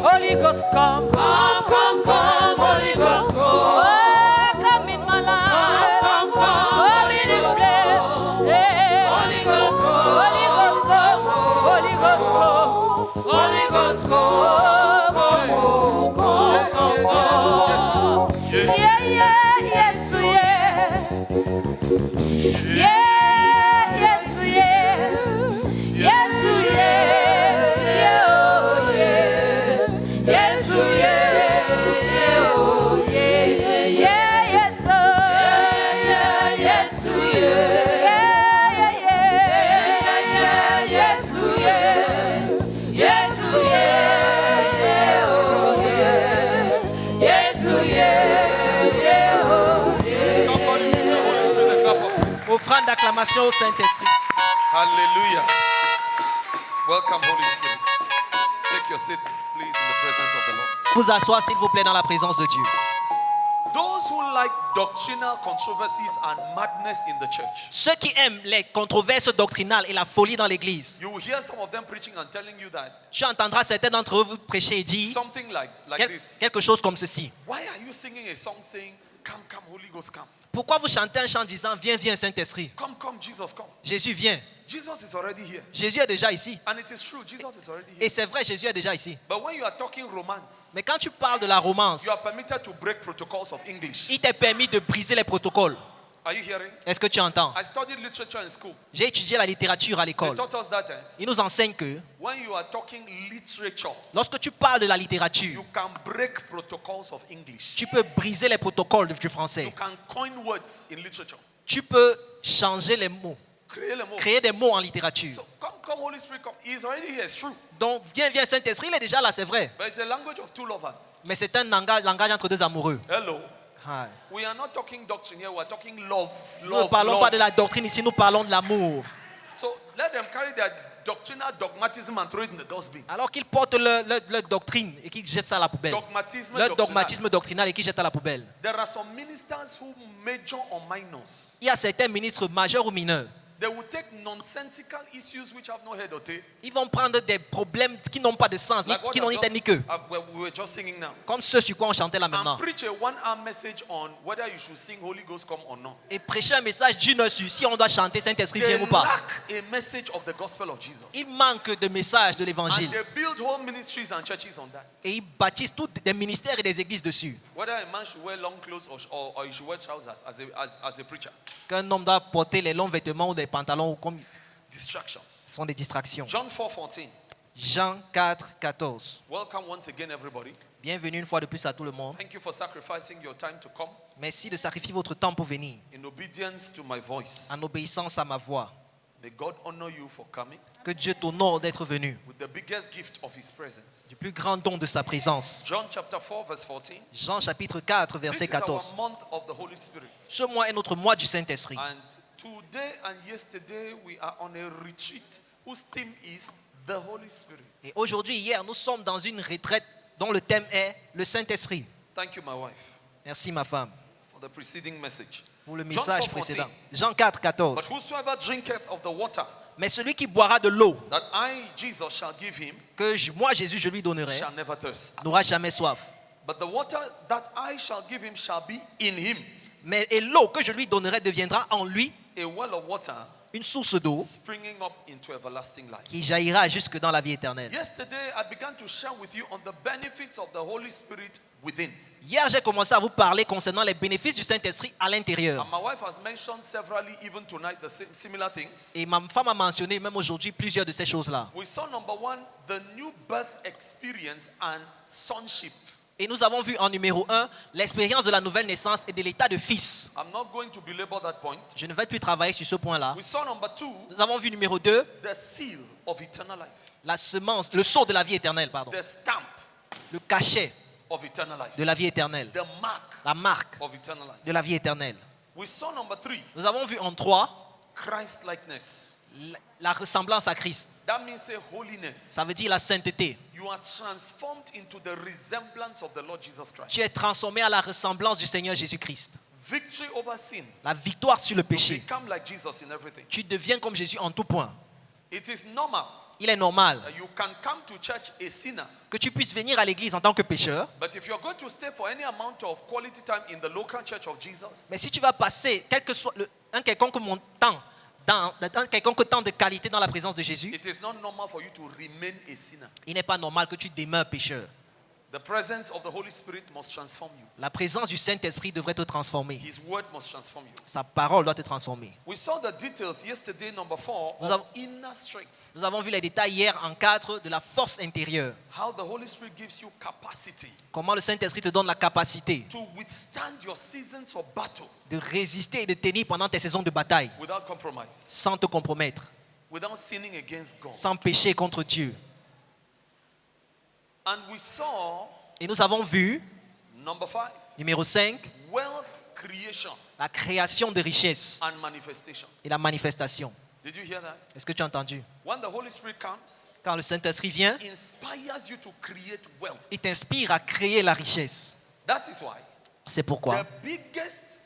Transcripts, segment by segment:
Holy Ghost, come, Holy Ghost, oh, come in my life, come in this place, hey. Holy Ghost, Holy Ghost, come, Holy Ghost, come, Holy Ghost, come, yeah, yes, yeah. Offrande d'acclamation au Saint-Esprit. Hallelujah. Welcome, Holy Spirit. Take your seats, please, in the presence of the Lord. Vous asseoir, s'il vous plaît, dans la présence de Dieu. Those who like doctrinal controversies and madness in the church. Ceux qui aiment les controverses doctrinales et la folie dans l'église. You will hear some of them preaching and telling you that. Tu entendras certains d'entre eux vous prêcher et dire Something like this. Quelque chose comme ceci. Why are you singing a song saying, "Come, come, Holy Ghost, come"? Pourquoi vous chantez un chant disant viens, viens, Saint-Esprit? Come, come, Jesus, come. Jésus vient. Jesus is already here. Jésus est déjà ici. And it is true, Jesus is already here. Et c'est vrai, Jésus est déjà ici. But when you are talking romance, mais quand tu parles de la romance, you are permitted to break protocols of English. Il t'est permis de briser les protocoles. Are you hearing? Est-ce que tu entends? I studied literature in school. J'ai étudié la littérature à l'école. They taught us that, Ils nous enseignent que when you are talking literature, lorsque tu parles de la littérature, you can break protocols of English. Tu peux briser les protocoles du français. You can coin words in literature. Tu peux changer les mots. Créer des mots en littérature. So, come, Holy Spirit, come. He is already here, it's true. Donc, viens, Saint-Esprit, il est déjà là, c'est vrai. But it's a language of two lovers. Mais c'est un langage entre deux amoureux. Hello. Hi. We are not talking doctrine here, we are talking love. Nous ne parlons pas de la doctrine ici, nous parlons de l'amour. So let them carry their doctrinal dogmatism and throw it in the dustbin. Alors qu'ils portent leur doctrine et qu'ils jettent ça à la poubelle. Leur dogmatisme doctrinal et qu'ils jettent à la poubelle. There are some ministers who major on minors. Il y a certains ministres majeurs ou mineurs. They will take nonsensical issues which have no head or tail. Ils vont prendre des problèmes qui n'ont pas de sens, qui n'ont ni tête ni queue. We were just singing now. Comme ceux sur quoi on chantait là maintenant. And preach a 1-hour message on whether you should sing Holy Ghost come or not. Et prêcher un message d'une heure sur si on doit chanter Saint-Esprit viens ou pas. They lack a message of the gospel of Jesus. Il manque de message de l'évangile. And they build whole ministries and churches on that. Et ils bâtissent tous des ministères et des églises dessus. Whether a man should wear long clothes or he should wear trousers as a preacher. Qu'un homme doit porter les longs vêtements ou des pantalons comme distractions. Ce sont des distractions. John 4:14. Jean 4:14. Welcome once again everybody. Bienvenue une fois de plus à tout le monde. Thank you for sacrificing your time to come. Merci de sacrifier votre temps pour venir. In obedience to my voice. En obéissance à ma voix. May God honor you for coming. Que Dieu t'honore d'être venu. With the biggest gift of his presence. Du plus grand don de sa présence. John chapter 4 verse 14. Jean chapitre 4 verset 14. This is our month of the Holy Spirit. Ce mois est notre mois du Saint-Esprit. And today and yesterday we are on a retreat whose theme is the Holy Spirit. Et aujourd'hui, hier, nous sommes dans une retraite dont le thème est le Saint-Esprit. Thank you, my wife. Merci ma femme. For the preceding message. Pour le message précédent. Jean 4:14. But whosoever drinketh of the water, mais celui qui boira de l'eau, that I, Jesus, shall give him, que moi Jésus je lui donnerai, shall never thirst. N'aura jamais soif. But the water that I shall give him shall be in him. Mais et l'eau que je lui donnerai deviendra en lui a well of water, une source d'eau springing up into everlasting life. Qui jaillira jusque dans la vie éternelle. Yesterday I began to share with you on the benefits of the Holy Spirit within. Hier, j'ai commencé à vous parler concernant les bénéfices du Saint-Esprit à l'intérieur. And my wife has mentioned severally, even tonight, the similar things. Et ma femme a mentionné même aujourd'hui plusieurs de ces choses-là. We saw number one, the new birth experience and sonship. Et nous avons vu en numéro 1 l'expérience de la nouvelle naissance et de l'état de fils. I'm not going to belabor that point. Je ne vais plus travailler sur ce point-là. We saw number two, nous avons vu numéro 2 the seal of eternal life. La semence, le sceau de la vie éternelle, pardon. The stamp le cachet of eternal life. De la vie éternelle. The mark la marque of eternal life. De la vie éternelle. We saw number 3, nous avons vu en 3 Christ likeness. La ressemblance à Christ, That means say holiness. ça veut dire la sainteté. You are transformed into the resemblance of the Lord Jesus Christ. Tu es transformé à la ressemblance du Seigneur Jésus-Christ. Victory over sin. La victoire sur le péché. Become like Jesus in everything. Tu deviens comme Jésus en tout point. It is normal Il est normal that you can come to church a sinner, que tu puisses venir à l'église en tant que pécheur. but if you're going to stay for any amount of quality time in the local church of Jesus, Mais si tu vas passer quel que soit un quelconque temps, dans un quelconque temps de qualité dans la présence de Jésus, it is not normal for you to remain a sinner. il n'est pas normal que tu demeures pécheur. The presence of the Holy Spirit must transform you. La présence du Saint-Esprit devrait te transformer. His word must transform you. Sa parole doit te transformer. We saw the details yesterday, number 4, Nous of avons- inner strength. Nous avons vu les détails hier en 4 de la force intérieure. How the Holy Spirit gives you capacity Comment le Saint-Esprit te donne la capacité to withstand your seasons of battle de résister et de tenir pendant tes saisons de bataille without compromise, sans te compromettre, without sinning against God. sans pécher contre Dieu. And we saw, Et nous avons vu, number 5, numéro 5, wealth creation la création de richesses and manifestation. et la manifestation. Did you hear that? Est-ce que tu as entendu? When the Holy Spirit comes, Quand le Saint-Esprit vient, inspires you to create wealth. il t'inspire à créer la richesse. That is why C'est pourquoi the biggest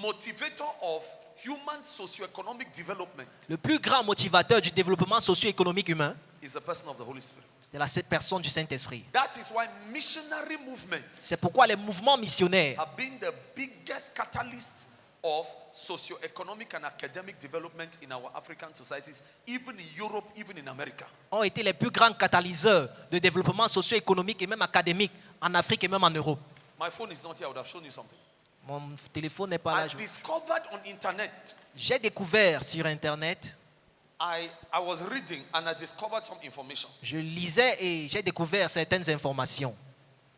motivator of human socio-economic development le plus grand motivateur du développement socio-économique humain, is the person of the Holy Spirit. c'est la personne du Saint-Esprit. That is why missionary movements C'est pourquoi les mouvements missionnaires have been the biggest catalysts of socio-economic and academic development in our African societies, even in Europe, even in America. ont été les plus grands catalyseurs de développement socio-économique et même académique en Afrique et même en Europe. My phone is not here. I would have shown you something. Mon téléphone n'est pas là. I discovered on internet. J'ai découvert sur Internet, I was reading and I discovered some information je lisais et j'ai découvert certaines informations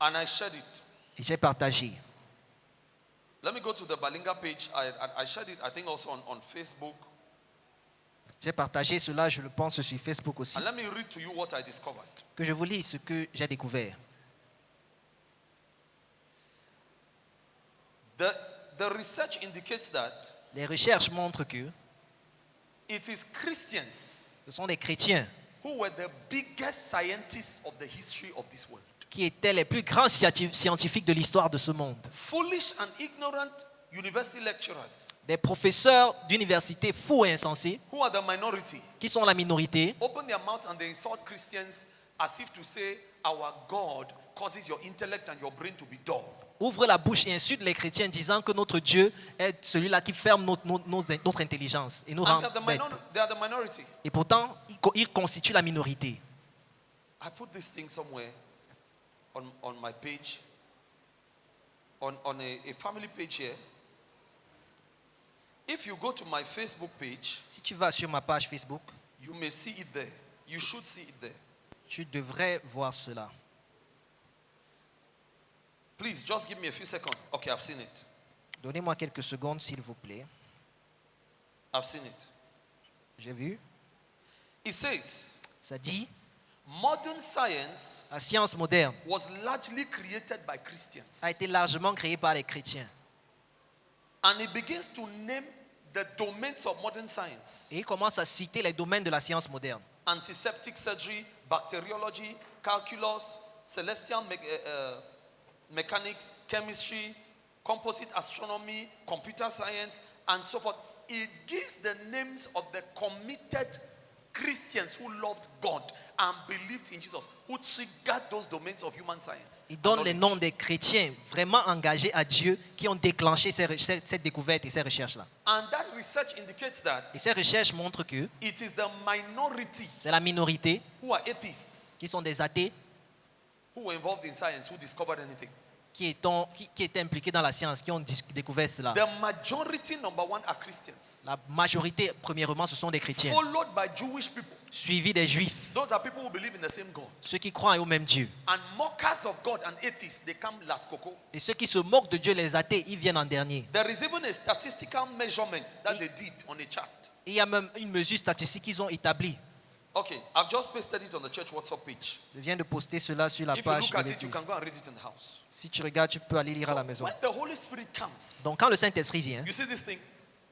and I shared it. et j'ai partagé. Let me go to the Balinga page. I shared it, I think, also on Facebook. J'ai partagé cela, je le pense, sur Facebook aussi. And let me read to you what I discovered. Que je vous lis ce que j'ai découvert. The research indicates that Les recherches montrent que it is Christians ce sont des chrétiens who were the biggest scientists of the history of this world. qui étaient les plus grands scientifiques de l'histoire de ce monde. Foolish and ignorant university lecturers Des professeurs d'université fous et insensés who are the minority qui sont la minorité open their mouths and they insult Christians as if to say our God causes your intellect and your brain to be dull. ouvrent la bouche et insultent les chrétiens disant que notre Dieu est celui-là qui ferme notre intelligence et nous rend And bêtes. they are the minority. Et pourtant, ils constituent la minorité. I put this thing somewhere on my page, on a family page here. If you go to my Facebook page, Si tu vas sur ma page Facebook, you may see it there. You should see it there. tu devrais voir cela. Please, just give me a few seconds. Okay, I've seen it. Donnez-moi quelques secondes, s'il vous plaît. I've seen it. J'ai vu. It says, Ça dit, modern science la science moderne was largely created by Christians. a été largement créée par les chrétiens. And it begins to name the domains of modern science. Et il commence à citer les domaines de la science moderne. Antiseptic surgery, bacteriology, calculus, celestial mechanics, chemistry, composite astronomy, computer science, and so forth. It gives the names of the committed Christians who loved God and believed in Jesus, who triggered those domains of human science. Il donne les noms des chrétiens vraiment engagés à Dieu qui ont déclenché cette découverte et ces recherches-là. And that research indicates that Et ces recherches montrent que it is the minority c'est la minorité who are atheists, qui sont des athées who were involved in science, who discovered anything. qui étaient impliqués dans la science, qui ont découvert cela. The majority, number one, are Christians, La majorité, premièrement, ce sont des chrétiens, followed by Jewish people. suivis des juifs, Those are people who believe in the same God. ceux qui croient au même Dieu. And mockers of God and atheists, they come last coco. Et ceux qui se moquent de Dieu, les athées, ils viennent en dernier. There is even a statistical measurement that they did on a chart. Et il y a même une mesure statistique qu'ils ont établie. Okay, I've just pasted it on the church WhatsApp page. Je viens de poster cela sur la If you page look de at it, you l'église. can go and read it in the house. Si tu regardes, tu peux aller lire à la So maison. when the Holy Spirit comes, Donc quand le Saint-Esprit vient, you see this thing?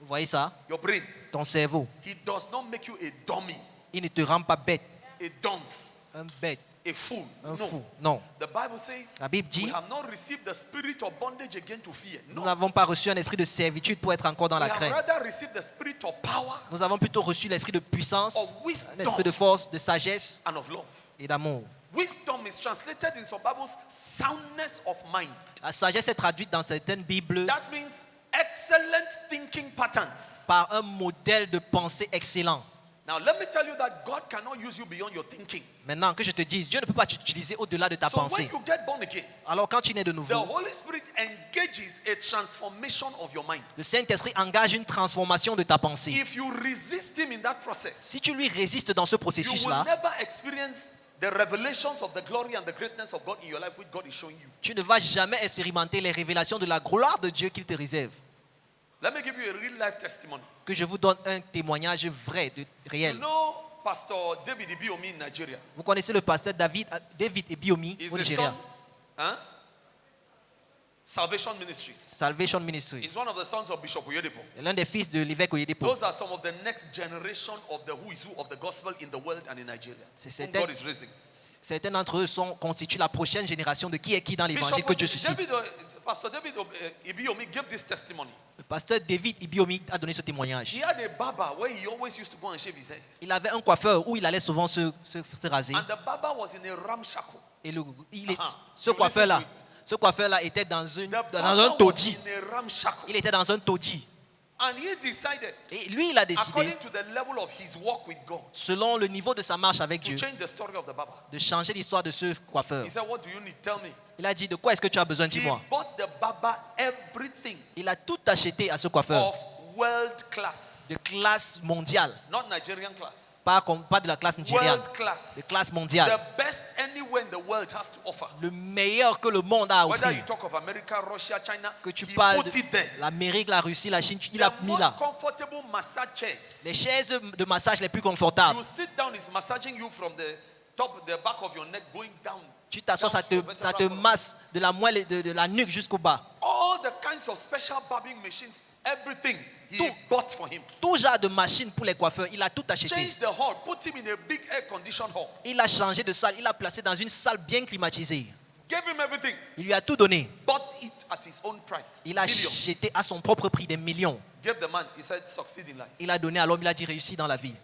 Vous voyez ça? Your brain. Ton cerveau. He does not make you a dummy, Il ne te rend pas bête. a dunce, Un bête. a fool. Un No. fou. Non. The Bible says La Bible dit, we have not received the spirit of bondage again to fear. No. nous n'avons pas reçu un esprit de servitude pour être encore dans We la have crainte. rather received the spirit of power Nous avons plutôt reçu l'esprit de puissance, of un wisdom esprit de force, de sagesse and of love. et d'amour. Wisdom is translated in some Bibles soundness of mind. La sagesse est traduite dans certaines Bibles That means excellent thinking patterns. par un modèle de pensée excellent. Now let me tell you that God cannot use you beyond your thinking. Maintenant que je te dise, Dieu ne peut pas t'utiliser au-delà de ta So when pensée. you get born again, Alors quand tu nais de the nouveau, Holy Spirit engages a transformation of your mind. le Saint-Esprit engage une transformation de ta pensée. If you resist him in that process, Si tu lui résistes dans ce you will processus-là, never experience the revelations of the glory and the greatness of God in your life which God is showing you. tu ne vas jamais expérimenter les révélations de la gloire de Dieu qu'il te réserve. Let me give you a real life testimony. Que je vous donne un témoignage vrai, réel. You know Pastor David Ibiomi in Nigeria. Vous connaissez le pasteur David Ebiomi He's au the Nigeria. son, Salvation Ministries. Salvation Ministry. He's one of the sons of Bishop Oyedepo. L'un des fils de l'évêque Oyedepo. Those are some of the next generation of the who is who of the gospel in the world and in Nigeria. Whom God is raising. Certains d'entre eux constituent la prochaine génération de qui est qui dans l'évangile que Dieu suscite. Pastor David Ibiomi gave this testimony. Le pasteur David Ibiomi a donné ce témoignage. He had a barber where he always used to go and shave his head. Il avait un coiffeur où il allait souvent se raser. And the barber was in a ramshackle. Et You listen to it. ce coiffeur-là était dans The un barber was taudis. in a ramshackle. Il était dans un taudis. And he decided, Et lui, il a décidé, according to the level of his walk with God, selon le niveau de sa marche avec to Dieu, change the story of the barber. de changer l'histoire de ce coiffeur. He said, what do you need? Tell me. Il a dit, de quoi est-ce que tu as besoin, He dis-moi. bought the barber everything Il a tout acheté à ce coiffeur. of world class. De classe mondiale. Not Nigerian class. Pas de la classe nigériane. World class. De classe mondiale. The best anywhere in the world has to offer. Le meilleur que le monde a à Whether you offrir. talk of America, Russia, China, Que tu he parles put de it there. l'Amérique, la Russie, la Chine, il The a mis most là. comfortable massage chairs. Les chaises de massage les plus confortables. You sit down, it's massaging you from the back of your neck going down. Tu t'assois, ça down to your te vertebral column. masse de la moelle de la nuque jusqu'au bas. All the kinds of special barbing machines, everything he bought for him. Tout genre de machines pour les coiffeurs, il a tout acheté. Change the hall, put him in a big air-conditioned hall. Il a changé de salle, il l'a placé dans une salle bien climatisée. Gave him everything. Il lui a tout donné. Bought it at his own price. Il a Millions. jeté à son propre prix des millions. Gave the man, he said, succeed in life. Il a donné à l'homme, il a dit réussi dans la vie.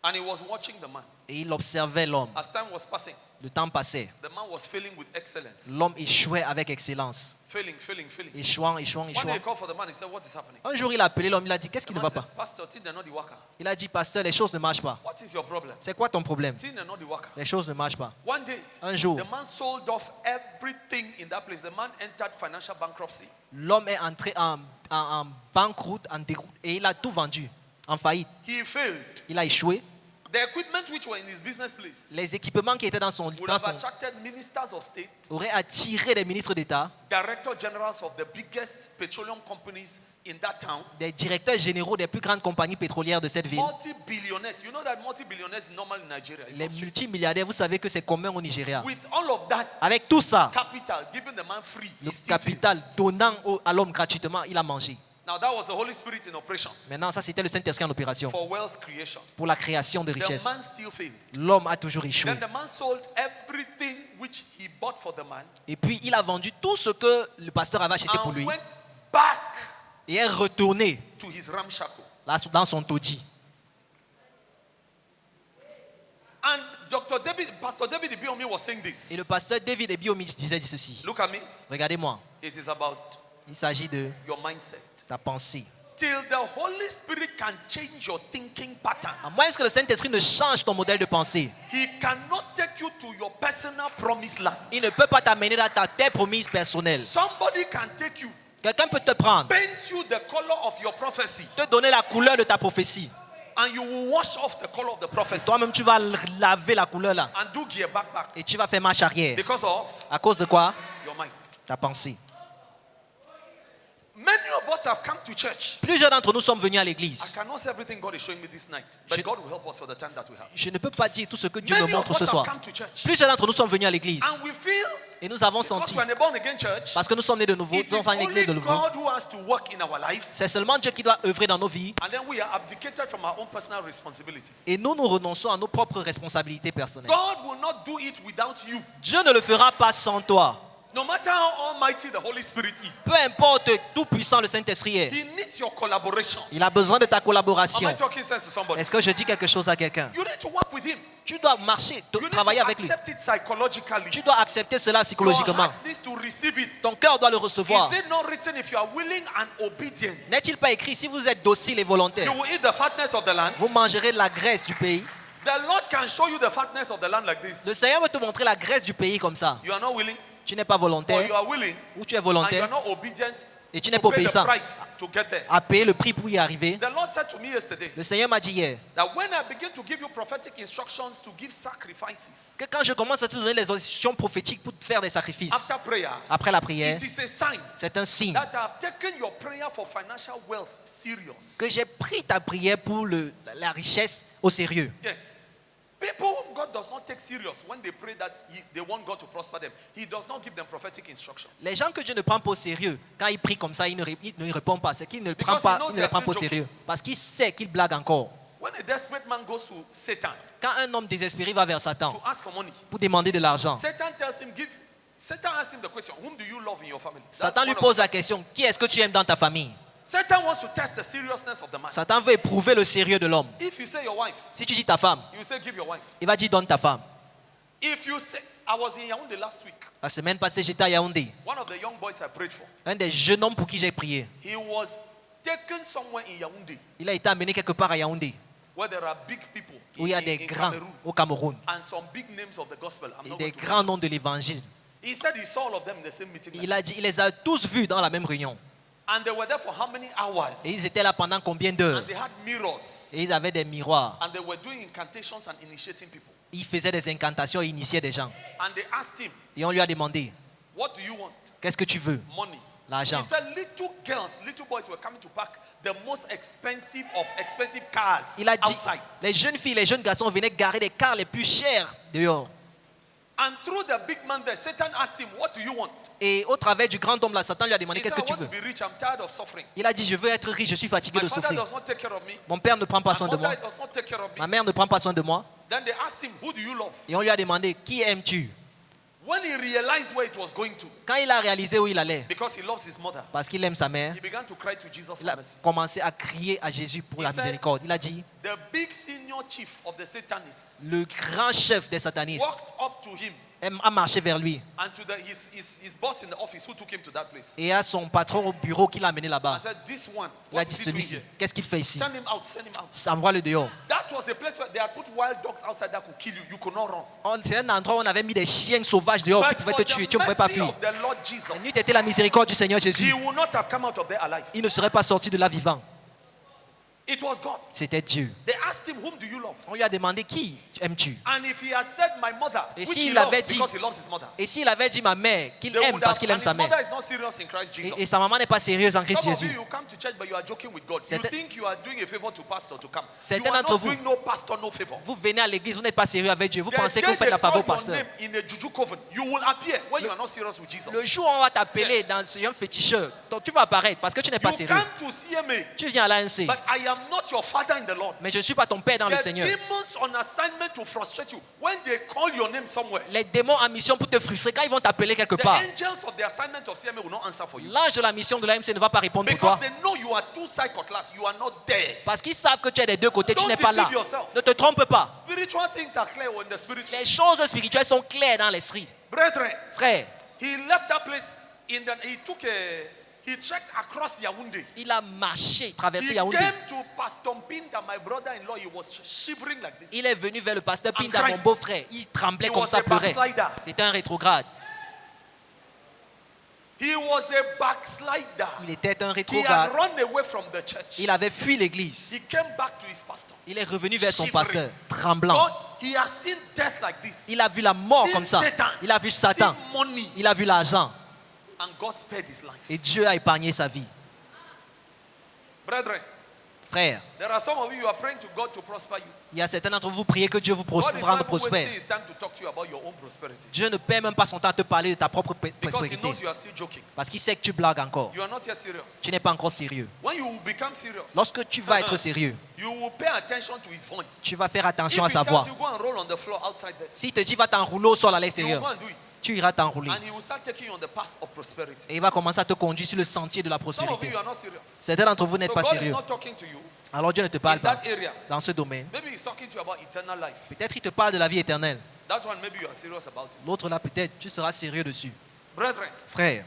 And he was watching the man. Et il observait l'homme. As time was passing, Le temps passait. the man was failing with excellence. L'homme échouait avec excellence. Failing. Échouant. One day he called for the man, he said, what is happening? Un jour, il a appelé l'homme, il a dit, qu'est-ce The qui ne man va said, pas? Pastor, things are not the worker. Il a dit, pasteur, les choses ne marchent pas. What is your problem? C'est quoi ton problème? Things are not the worker. Les choses ne marchent pas. One day, Un jour, the man sold off everything in that place. The man entered financial bankruptcy. l'homme est entré en banqueroute, en déroute, et il a tout vendu, en faillite. He failed. Il a échoué. The equipment which were in his business place Les équipements qui étaient would have attracted ministers of state, auraient attiré des ministres d'État, director generals of the biggest petroleum companies in that town, des directeurs généraux des plus grandes compagnies pétrolières de cette ville. multi-billionaires. You know that multi-billionaires is normal in Nigeria. It's Les not strange. multimilliardaires, vous savez que c'est commun au Nigeria. With all of that Avec tout ça, capital given the man free, le he still failed. capital donnant à l'homme gratuitement, il a mangé. Now that was the Holy Spirit in operation Maintenant, ça c'était le Saint-Esprit en opération for wealth creation. pour la création de The richesses. man still failed. L'homme a toujours échoué. Then the man sold everything which he bought for the man Et puis, il a vendu tout ce que le pasteur avait acheté pour and lui went back et est retourné to his ramshackle. là, dans son taudis. And Pastor David Ibiomi was saying this. Et le pasteur David Ebiomi disait ceci. Look at me. Regardez-moi, It is about il s'agit de your mindset. ta pensée. Till the Holy Spirit can change your thinking pattern, À moins que le Saint-Esprit ne change ton modèle de pensée, He cannot take you to your personal promised land. il ne peut pas t'amener dans ta terre promise personnelle. Somebody can take you, Quelqu'un peut te prendre, paint you the color of your prophecy, te donner la couleur de ta prophétie. and you will wash off the color of the prophecy Toi-même, tu vas laver la couleur là. and do gear back. Et tu vas faire marche arrière. Because of À cause de quoi? your mind. Ta pensée. Many of us have come to church. Plusieurs d'entre nous sommes venus à I l'église. cannot say everything God is showing me this night, but God will help us for the time that we have. Je ne peux pas dire tout ce que Dieu me Many of montre us ce have soir. come to church, Plusieurs d'entre nous sommes venus à l'église. and we feel Et nous avons because senti, we are in a born again church, parce que nous sommes nés de nouveau, it nous is sommes nés only de nouveau. God who has to work in our lives, C'est seulement Dieu qui doit œuvrer dans nos vies. and then we are abdicated from our own personal responsibilities. Et nous renonçons à nos propres responsabilités personnelles. God will not do it without you. Dieu ne le fera pas sans toi. No matter how almighty the Holy Spirit is, Peu importe tout puissant le Saint-Esprit est. He needs your collaboration. Il a besoin de ta Am collaboration. I talking sense to somebody? Est-ce que je dis quelque chose à quelqu'un? You need to work with Him. Tu dois marcher, You need travailler to avec lui. accept it psychologically. Tu dois accepter cela Your psychologiquement. heart needs to receive it. Ton cœur doit le recevoir. Is it not written if you are willing and obedient, N'est-il pas écrit, si vous êtes docile et volontaire, you will eat the fatness of the land? vous mangerez la graisse du pays? The Lord can show you the fatness of the land like this. Le Seigneur veut te montrer la graisse du pays comme ça. You are not willing, Tu n'es pas or volontaire, you are willing, ou tu es and you are volontaire, not obedient et tu n'es to pas pay the obéissant price to get there. à payer le prix pour y arriver. The Lord said to me yesterday Le Seigneur m'a dit hier that when I begin to give you prophetic instructions to give sacrifices que quand je commence à te donner les instructions prophétiques pour te faire des sacrifices, after prayer, après la prière, it is a sign c'est un signe that I have taken your prayer for financial wealth serious. que j'ai pris ta prière pour la richesse au sérieux. Yes. People whom God does not take serious when they pray that they want God to prosper them, He does not give them prophetic instructions. Les gens que Dieu ne prend pas au sérieux, quand ils prient comme ça, ils ne répondent pas. C'est qu'ils ne, Because he knows ils ne les they prennent are pas au still sérieux. Parce qu'ils savent qu'ils blaguent encore. When a desperate man goes to Satan Quand un homme désespéré va vers Satan to ask for money, pour demander de l'argent, Satan asks him the question, whom do you love in your family? That's Satan lui one of pose the la first question, qui est-ce que tu aimes dans ta famille? Satan wants to test the seriousness of the man. Satan veut éprouver le sérieux de l'homme. If you say your wife, Si tu dis ta femme, you say give your wife. il va dire donne ta femme. If you say, I was in Yaoundé last week. La semaine passée, j'étais à Yaoundé. One of the young boys I prayed for, Un des jeunes hommes pour qui j'ai prié, he was taken somewhere in Yaoundé il a été amené quelque part à Yaoundé, where there are big people où il y a des in grands Cameroon au Cameroun, and some big names of the gospel. I'm et not des going to grands mention. noms de l'évangile. He said he saw all of them in the same meeting. Il a dit, il les a tous vus dans la même réunion. And they were there for how many hours? Et ils étaient là pendant combien d'heures? And they had mirrors. Et ils avaient des miroirs. And they were doing incantations and initiating people. Ils faisaient des incantations et initiaient des gens. And they asked him, Et on lui a demandé, what do you want? qu'est-ce que tu veux? Money. L'argent. He said little girls, little boys were coming to park the most expensive of expensive cars Il a dit, outside. les jeunes filles, les jeunes garçons venaient garer des cars les plus chers dehors. And through the big man there, Satan asked him, what do you want? Et au travers du grand homme là, Satan lui a demandé, He qu'est-ce said, que I tu want to veux? be rich. I'm tired of suffering. Il a dit, je veux être riche, je suis fatigué My de father souffrir. does not take care of me. Mon père ne prend pas My soin de moi. mother does not take care of me. Ma mère ne prend pas soin de moi. Then they asked him, who do you love? Et on lui a demandé, qui aimes-tu? When he realized where it was going to, Quand il a réalisé où il allait, because he loves his mother, parce qu'il aime sa mère, he began to cry to Jesus il a for mercy. commencé à crier à Jésus pour la He said- miséricorde. Il a dit, The big senior chief of the Satanists le grand chef des satanistes walked up to him a marché vers lui and to his boss in the office who took him to that place. et à son patron au bureau qui l'a amené I là-bas. said, this one, Il a what dit, is he doing celui-ci, here? qu'est-ce qu'il fait ici? Send him out, send him out. Envoie-le dehors. That was a place where they had put wild dogs outside that could kill you. You could not run. C'est un endroit où on avait mis des chiens sauvages dehors qui But pouvaient for te tuer. the Tu ne pouvais pas mercy fuir. of the Lord Jesus, N'eût été la miséricorde du Seigneur he Jésus, would not have come out of there alive. il ne serait pas sorti de là vivant. It was God. C'était Dieu. They asked him, whom do you love? On lui a demandé, qui aimes-tu? And if he had said my mother, Et which s'il he loves avait dit- because he loves his mother, Et s'il avait dit ma mère, qu'il they aime would parce have, qu'il aime and sa his mère, mother is not serious in Christ Jesus. et sa maman n'est pas sérieuse en Christ Some of you, Jésus. you come to church, but you are joking with God. You Certains- think you are doing a favor to pastor to come. You Certains are d'entre not vous- doing no pastor, no favor. Vous venez à l'église, vous n'êtes pas sérieux avec Dieu. Vous The pensez que day vous faites they la faveur call au your pasteur. name in a juju coven, you will appear when you are not serious with Jesus. Le jour où on va t'appeler Yes. dans un féticheur, donc tu vas apparaître parce que tu n'es pas You sérieux. come to CMA, Tu viens à l'AMC, but I am not your father in the Lord. mais je ne suis pas ton père dans le The Seigneur. demons on assignment to frustrate you when they call your name somewhere. Les démons en mission pour te frustrer, quand ils vont t'appeler quelque The part, angels of the assignment of CMA will not answer for you l'ange de la mission de l'AMC ne va pas répondre pour because toi. they know you are two side cutlass. You are not there. Parce qu'ils savent que tu es des deux côtés, tu Don't n'es pas là. deceive yourself. Ne te trompe pas. Spiritual things are clear in the spirit. Les choses spirituelles sont claires dans l'esprit. Brethren, Frère, he left that place. He trekked across Yaoundé. il a marché, traversé He Yaoundé. came to Pastor Pinda, my brother-in-law. He was shivering like this. Il est venu vers le pasteur Pinda, crying. mon beau-frère. Il tremblait He comme was ça, a pleurait. backslider. C'était un rétrograde. He was a backslider. Il était un He had rétrograde. run away from the church. Il avait fui l'église. He came back to his pastor. Il est revenu vers son Shivering. pasteur, tremblant. God, he has seen death like this. Il a vu la mort Seen comme ça. Satan. Il a vu Satan. Seen money. Il a vu l'argent. And God spared his life. Et Dieu a épargné sa vie. Brethren, Frère, there are some of you are praying to God to prosper you. il y a certains d'entre vous priez que Dieu vous God is rende not wasting prospère. his time to talk to you about your own prosperity. Dieu ne perd même pas son temps à te parler de ta propre Because he prospérité. knows you are still joking. Parce qu'il sait que tu blagues encore. You are not yet serious. Tu n'es pas encore sérieux. When you will become serious, Lorsque tu vas être sérieux, you will pay attention to his voice. tu vas faire If attention à he sa tells voix. you go and roll on the floor outside there, S'il te dit va t'enrouler au sol à you will l'extérieur, go and do it. tu iras t'enrouler. And he will start taking you on the path of prosperity. Et il va commencer à te conduire sur le sentier de la Some of you prospérité. are not serious. Certains d'entre vous So n'êtes pas God is sérieux. not talking to you Alors Dieu ne te in parle pas that area. dans ce domaine. Maybe he's talking to you about eternal life. Peut-être il te parle de la vie éternelle. That one, maybe you are serious about it. L'autre là, peut-être tu seras sérieux dessus. Brethren, Frère,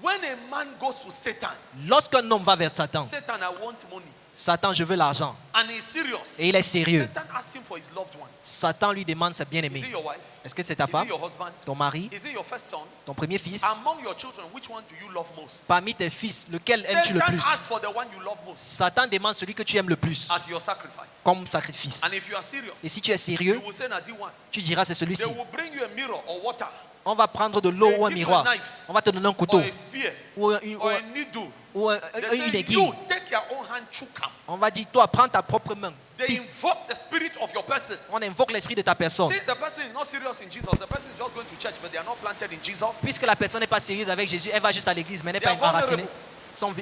when a man goes to Satan, lorsqu'un homme va vers Satan, Satan, I want money, Satan, je veux l'argent. and he's serious, Et il est sérieux. Satan asks him for his loved one. Satan lui demande sa Is bien-aimée. it your wife? Est-ce que c'est ta Is femme, it your husband? ton mari, Is it your first son? ton premier fils? Among your children, which one do you love most? Parmi tes fils, lequel aimes-tu le Satan plus? asks for the one you love most Satan demande celui que tu aimes le plus as your sacrifice. comme sacrifice. And if you are serious, Et si tu es you sérieux, will say, Nadi one. tu diras c'est They celui-ci. will bring you a mirror or water On va prendre de l'eau ou un They give miroir. you a knife. On va te donner un or couteau a spear ou or a needle. They une say, aiguille. you take your own hand, choke him. On va dire, toi, prends ta propre main. They invoke the spirit of your person. On invoque l'esprit de ta personne. Since the person is not serious in Jesus, the person is just going to church, but they are not planted in Jesus. Puisque la personne n'est pas sérieuse avec Jésus, elle va juste à l'église, mais elle n'est They pas are enracinée.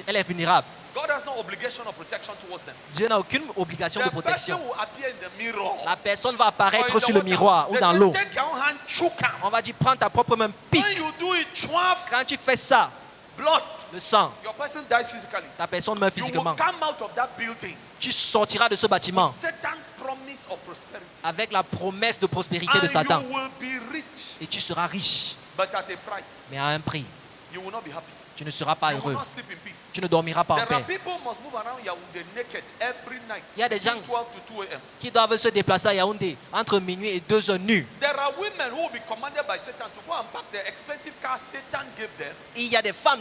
Elle est vulnérable. God has no obligation of protection towards them. Dieu n'a aucune obligation de The person protection. will appear in the mirror. La personne va or in apparaître the sur le water. miroir ou They dans say, l'eau. take your own hand, choke him. On va dire, prends ta propre main, pique. When you do it, chwaf, Quand tu fais ça, blood, le sang, your person dies physically. ta personne meurt You will physiquement. come out of that building. Tu sortiras de ce bâtiment Satan's promise of prosperity. avec la promesse de prospérité de And Satan. you will be rich, Et tu seras riche, but at a price. mais à un prix. You will not be happy. Tu ne seras pas You will heureux. not sleep in peace. Tu ne dormiras pas en There are paix. people who must move around Yaoundé naked every night. Il y a des gens 12 to 2 a.m. qui doivent se déplacer à Yaoundé entre minuit et 2 heures nus. There are women who will be commanded by Satan to go and pack the expensive car Satan gave them. Il y a des femmes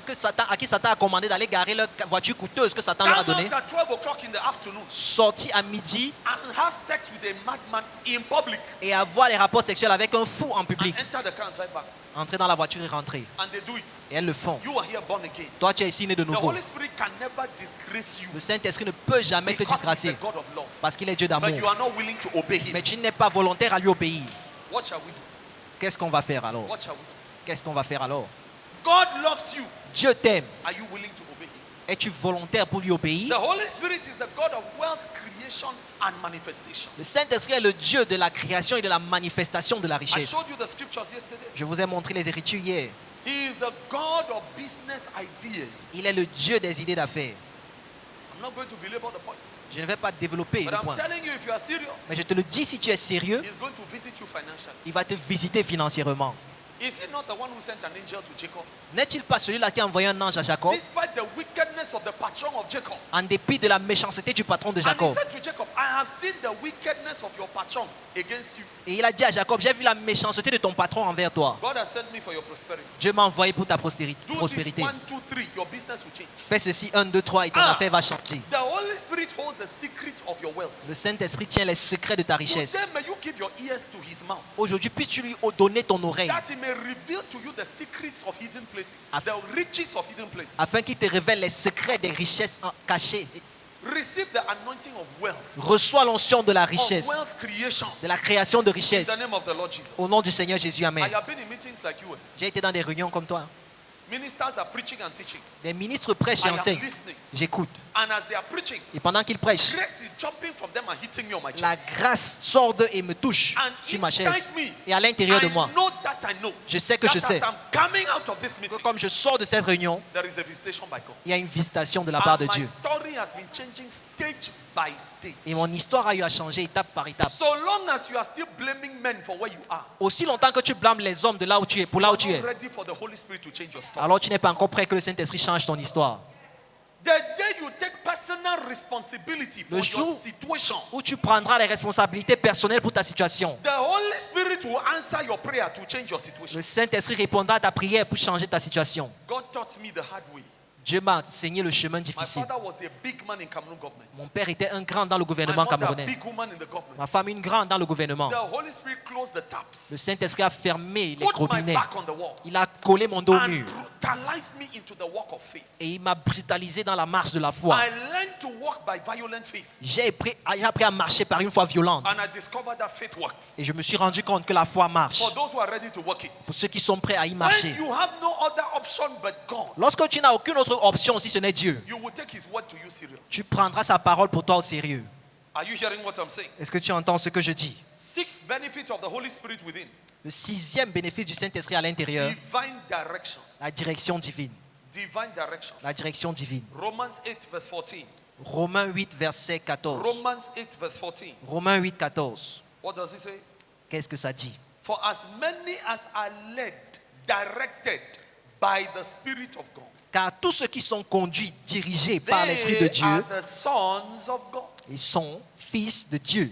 à qui Satan a commandé d'aller garer leur voiture coûteuse que Satan leur a Come donnée, out at 12 o'clock in the afternoon sortir à midi and have sex with a madman in public. et avoir des rapports sexuels avec un fou en And public. enter the car and drive back. Entrer dans la voiture et rentrer. And they do it. Et elles le font. You are here born again. Toi, tu es ici né de The nouveau. Holy Spirit can never disgrace you Le Saint-Esprit ne peut jamais te because he's disgracer the God of love. parce qu'il est Dieu But you d'amour. are not willing to obey him. Mais tu n'es pas volontaire à lui obéir. What shall we do? Qu'est-ce qu'on va faire alors? What shall we do? Qu'est-ce qu'on va faire alors? God loves you. Dieu t'aime. Are you willing to obey him? Es-tu volontaire pour lui obéir? The Holy Spirit is the God of wealth creation and manifestation. Le Saint-Esprit est le Dieu de la création et de la manifestation de la I richesse. showed you the scriptures yesterday. Je vous ai montré les Écritures hier. He is the God of business ideas. Il est le Dieu des idées d'affaires. I'm not going to belabor the point. Je ne vais pas développer But le I'm point. telling you, if you are serious, Mais je te le dis, si tu es sérieux, he's going to visit you financially. il va te visiter financièrement. Is he not the one who sent an angel to Jacob? N'est-il pas celui-là qui a envoyé un ange à Jacob Despite the wickedness of the patron of Jacob. en dépit de la méchanceté du patron de And he Jacob? said to Jacob, I have seen the wickedness of your patron against you. Et il a dit à Jacob, j'ai vu la méchanceté de ton patron envers toi. God has sent me for your prosperity. Dieu m'a envoyé pour ta Do this prospérité. 1, 2, 3, your business will change. Fais ceci, 1, 2, 3 et ton affaire va changer. The Holy Spirit holds the secret of your wealth. Le Saint-Esprit tient les secrets de ta richesse. Today may you give your ears to his mouth, Aujourd'hui, puisses-tu lui donner ton oreille that he may reveal to you the secrets of hidden places, the riches of hidden places. afin qu'il te révèle les secrets des richesses cachées. Receive the anointing of wealth, Reçois l'onction de la of richesse, wealth creation, de la création de in richesse. the name of the Lord Jesus. Au nom du Seigneur Jésus, Amen. I have been in meetings like you. J'ai été dans des réunions comme toi. Ministers are preaching and teaching. Des ministres prêchent I et am enseignent. listening. J'écoute. And as they are preaching, Et pendant qu'ils prêchent, grace is jumping from them and hitting me on my chest. la grâce sort d'eux et me touche And sur ma chaise. inside me, Et à l'intérieur de moi, I know that I know. je sais que That je sais as I'm coming out of this que meeting, comme je sors de cette réunion, there is a visitation by God. il y a une visitation de la part And de my Dieu. story has been changing stage by stage. Et mon histoire a eu à changer étape par étape. So long as you are still blaming men for where you are, Aussi longtemps que tu blâmes les hommes de là où tu es, pour là où tu you es, are not ready for the Holy Spirit to change your story. alors tu n'es pas encore prêt que le Saint-Esprit change ton histoire. The day you take personal responsibility for Le your jour situation, où tu prendras les responsabilités personnelles pour ta situation, the Holy Spirit will answer your prayer to change your situation. le Saint-Esprit répondra à ta prière pour changer ta situation. God taught me the hard way. Dieu m'a enseigné le chemin My difficile. father was a big man in Cameroon government. Mon père était un grand dans le My gouvernement mother, a camerounais. big woman in the government. Ma femme, une grande dans le gouvernement. The Holy Spirit closed the taps. Le Saint-Esprit a fermé les Put my robinets. back on the wall. Il a collé mon dos au And mur. brutalized me into the walk of faith. Et il m'a brutalisé dans la marche de la foi. I learned to walk by violent faith. J'ai appris à marcher par une foi violente. And I discovered that faith works. Et je me suis rendu compte que la foi marche. For those who are ready to work it. Pour ceux qui sont prêts à y When marcher. you have no other option but God, Lorsque tu n'as aucune autre option si ce n'est Dieu, you will take His word to you serious. tu prendras sa parole pour toi au sérieux. Are you hearing what I'm saying? Est-ce que tu entends ce que je dis? Sixth benefit of the Holy Spirit within. Le 6e bénéfice du Saint-Esprit à l'intérieur, Divine direction. la direction divine. Divine direction. La direction divine. Romans 8 verse 14. Romains 8, verset 14. Romans 8 verse 14. Romains 8, 14. What does it say? Qu'est-ce que ça dit? For as many as are led, directed by the Spirit of God, Car tous ceux qui sont conduits, dirigés par l'Esprit de they Dieu, are the sons of God. ils sont fils de Dieu.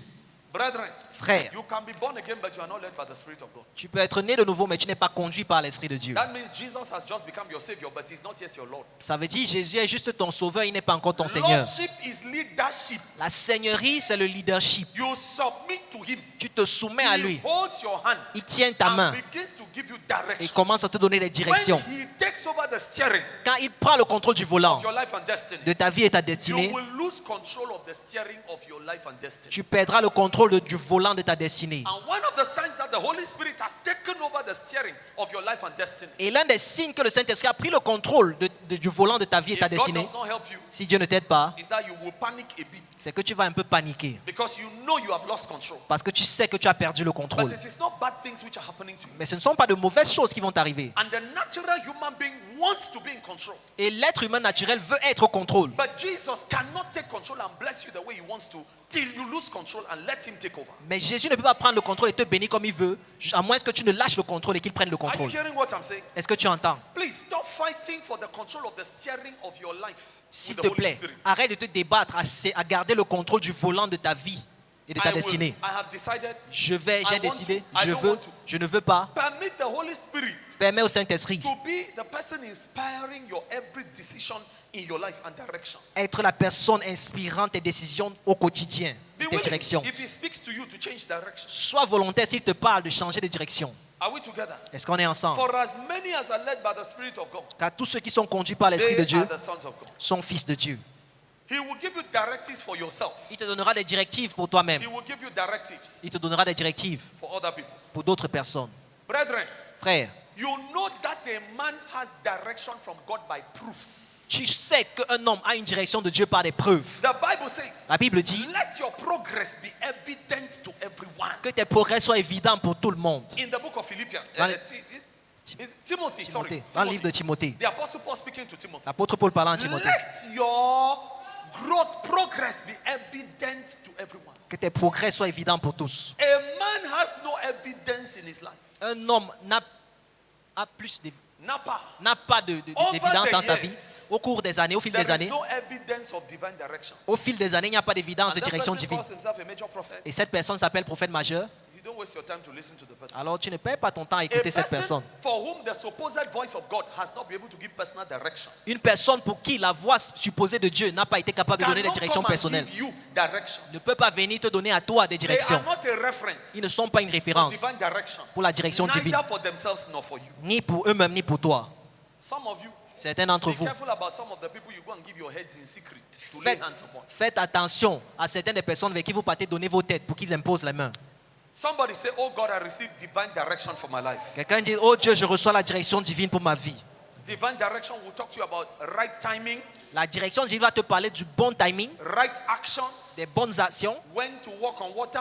Brethren, Frère, you can be born again, but you are not led by the Spirit of God. tu peux être né de nouveau, mais tu n'es pas conduit par l'Esprit de Dieu. That means Jesus has just become your Savior, but He's not yet your Lord. Ça veut dire Jésus est juste ton sauveur, il n'est pas encore ton Seigneur. Lordship is leadership. La seigneurie, c'est le leadership. You submit to Him. Tu te soumets à He lui. holds your hand Il tient ta and main begins to give you et direction. commence à te donner des directions. When He takes over the steering Quand il prend le contrôle du volant of your life and destiny, de ta vie et ta you destinée, will lose control of the steering of your life and destiny. tu perdras le contrôle du volant de ta destinée. And one of the signs that the Holy Spirit has taken over the steering of your life and destiny, Et l'un des signes que le Saint-Esprit a pris le contrôle du volant de ta vie et if ta God destinée, does not help you, si Dieu ne t'aide pas, is that you will panic a bit c'est que tu vas un peu paniquer. because you know you have lost control. Parce que tu sais que tu as perdu le But contrôle. it is not bad things which are happening to you. Mais ce ne sont pas de mauvaises choses qui vont t'arriver. And the natural human being wants to be in control. Et l'être humain naturel veut être au contrôle. But Jesus cannot take control and bless you the way He wants to till you lose control and let Him take over. Mais Jésus ne peut pas prendre le contrôle et te bénir comme il veut, à moins que tu ne lâches le contrôle et qu'il prenne le Are you contrôle. hearing what I'm saying? Est-ce que tu entends? Please stop fighting for the control of the steering of your life S'il with te the Holy plaît, Spirit. arrête de te débattre à garder le contrôle du volant de ta vie et de ta destinée. I have decided, J'ai want décidé, to. I don't want to. je ne veux pas. permit the Holy Spirit Permets au Saint-Esprit to be the person inspiring your every decision in your life and direction. être la personne inspirant tes décisions au quotidien, Be tes willing directions. if He speaks to you to change direction. Sois volontaire s'il te parle de changer de direction. Are we together? Est-ce qu'on est ensemble? For as many as are led by the Spirit of God, Car tous ceux qui sont conduits par l'Esprit de they Dieu are the sons of God. sont fils de Dieu. He will give you directives for yourself. Il te donnera des directives pour toi-même. He will give you directives Il te donnera des directives for other people. pour d'autres personnes. Brethren, Frère, you know that a man has direction from God by proofs. tu sais qu'un homme a une direction de Dieu par des preuves. The Bible says, La Bible dit let your progress be evident to everyone. que tes progrès soient évidents pour tout le monde. In the book of Philippians, Dans le- Timothy, sorry. Dans le livre de Timothée, The Apostle Paul speaking to Timothy. l'apôtre Paul parlant à Timothée, Let your progress be evident to everyone. que tes progrès soient évidents pour tous. A man has no evidence in his life. Un homme n'a Napa. pas Over d'évidence the dans sa years, vie. Au cours des années, au fil There des is années, no evidence of divine direction. au fil des années, il n'y a pas d'évidence And de that direction person divine. calls himself a major prophet. Et cette personne s'appelle prophète majeur. You don't waste your time to listen to the person. Alors tu ne perds pas ton temps à A écouter cette person personne. for whom the supposed voice of God has not been able to give personal direction. Une personne pour qui la voix supposée de Dieu n'a pas été capable de donner des Cannot directions come and personnelles. give you direction. Ne peut pas venir te donner à toi des They directions. are not a reference Ils ne sont pas une for référence divine direction. pour la direction divine, Neither for themselves nor for you. ni pour eux-mêmes, ni pour toi. Some of you, Certains d'entre be vous, careful about some of the people you go and give your heads in secret to lay faites, hands upon. faites attention à certaines des personnes avec qui vous partez donner vos têtes pour qu'ils imposent les mains. Somebody say, oh God, I received divine direction for my life. Quelqu'un dit, oh Dieu, je reçois la direction divine pour ma vie. Divine direction will talk to you about right timing, La direction divine va te parler du bon timing, right actions, des bonnes actions, when to walk on water,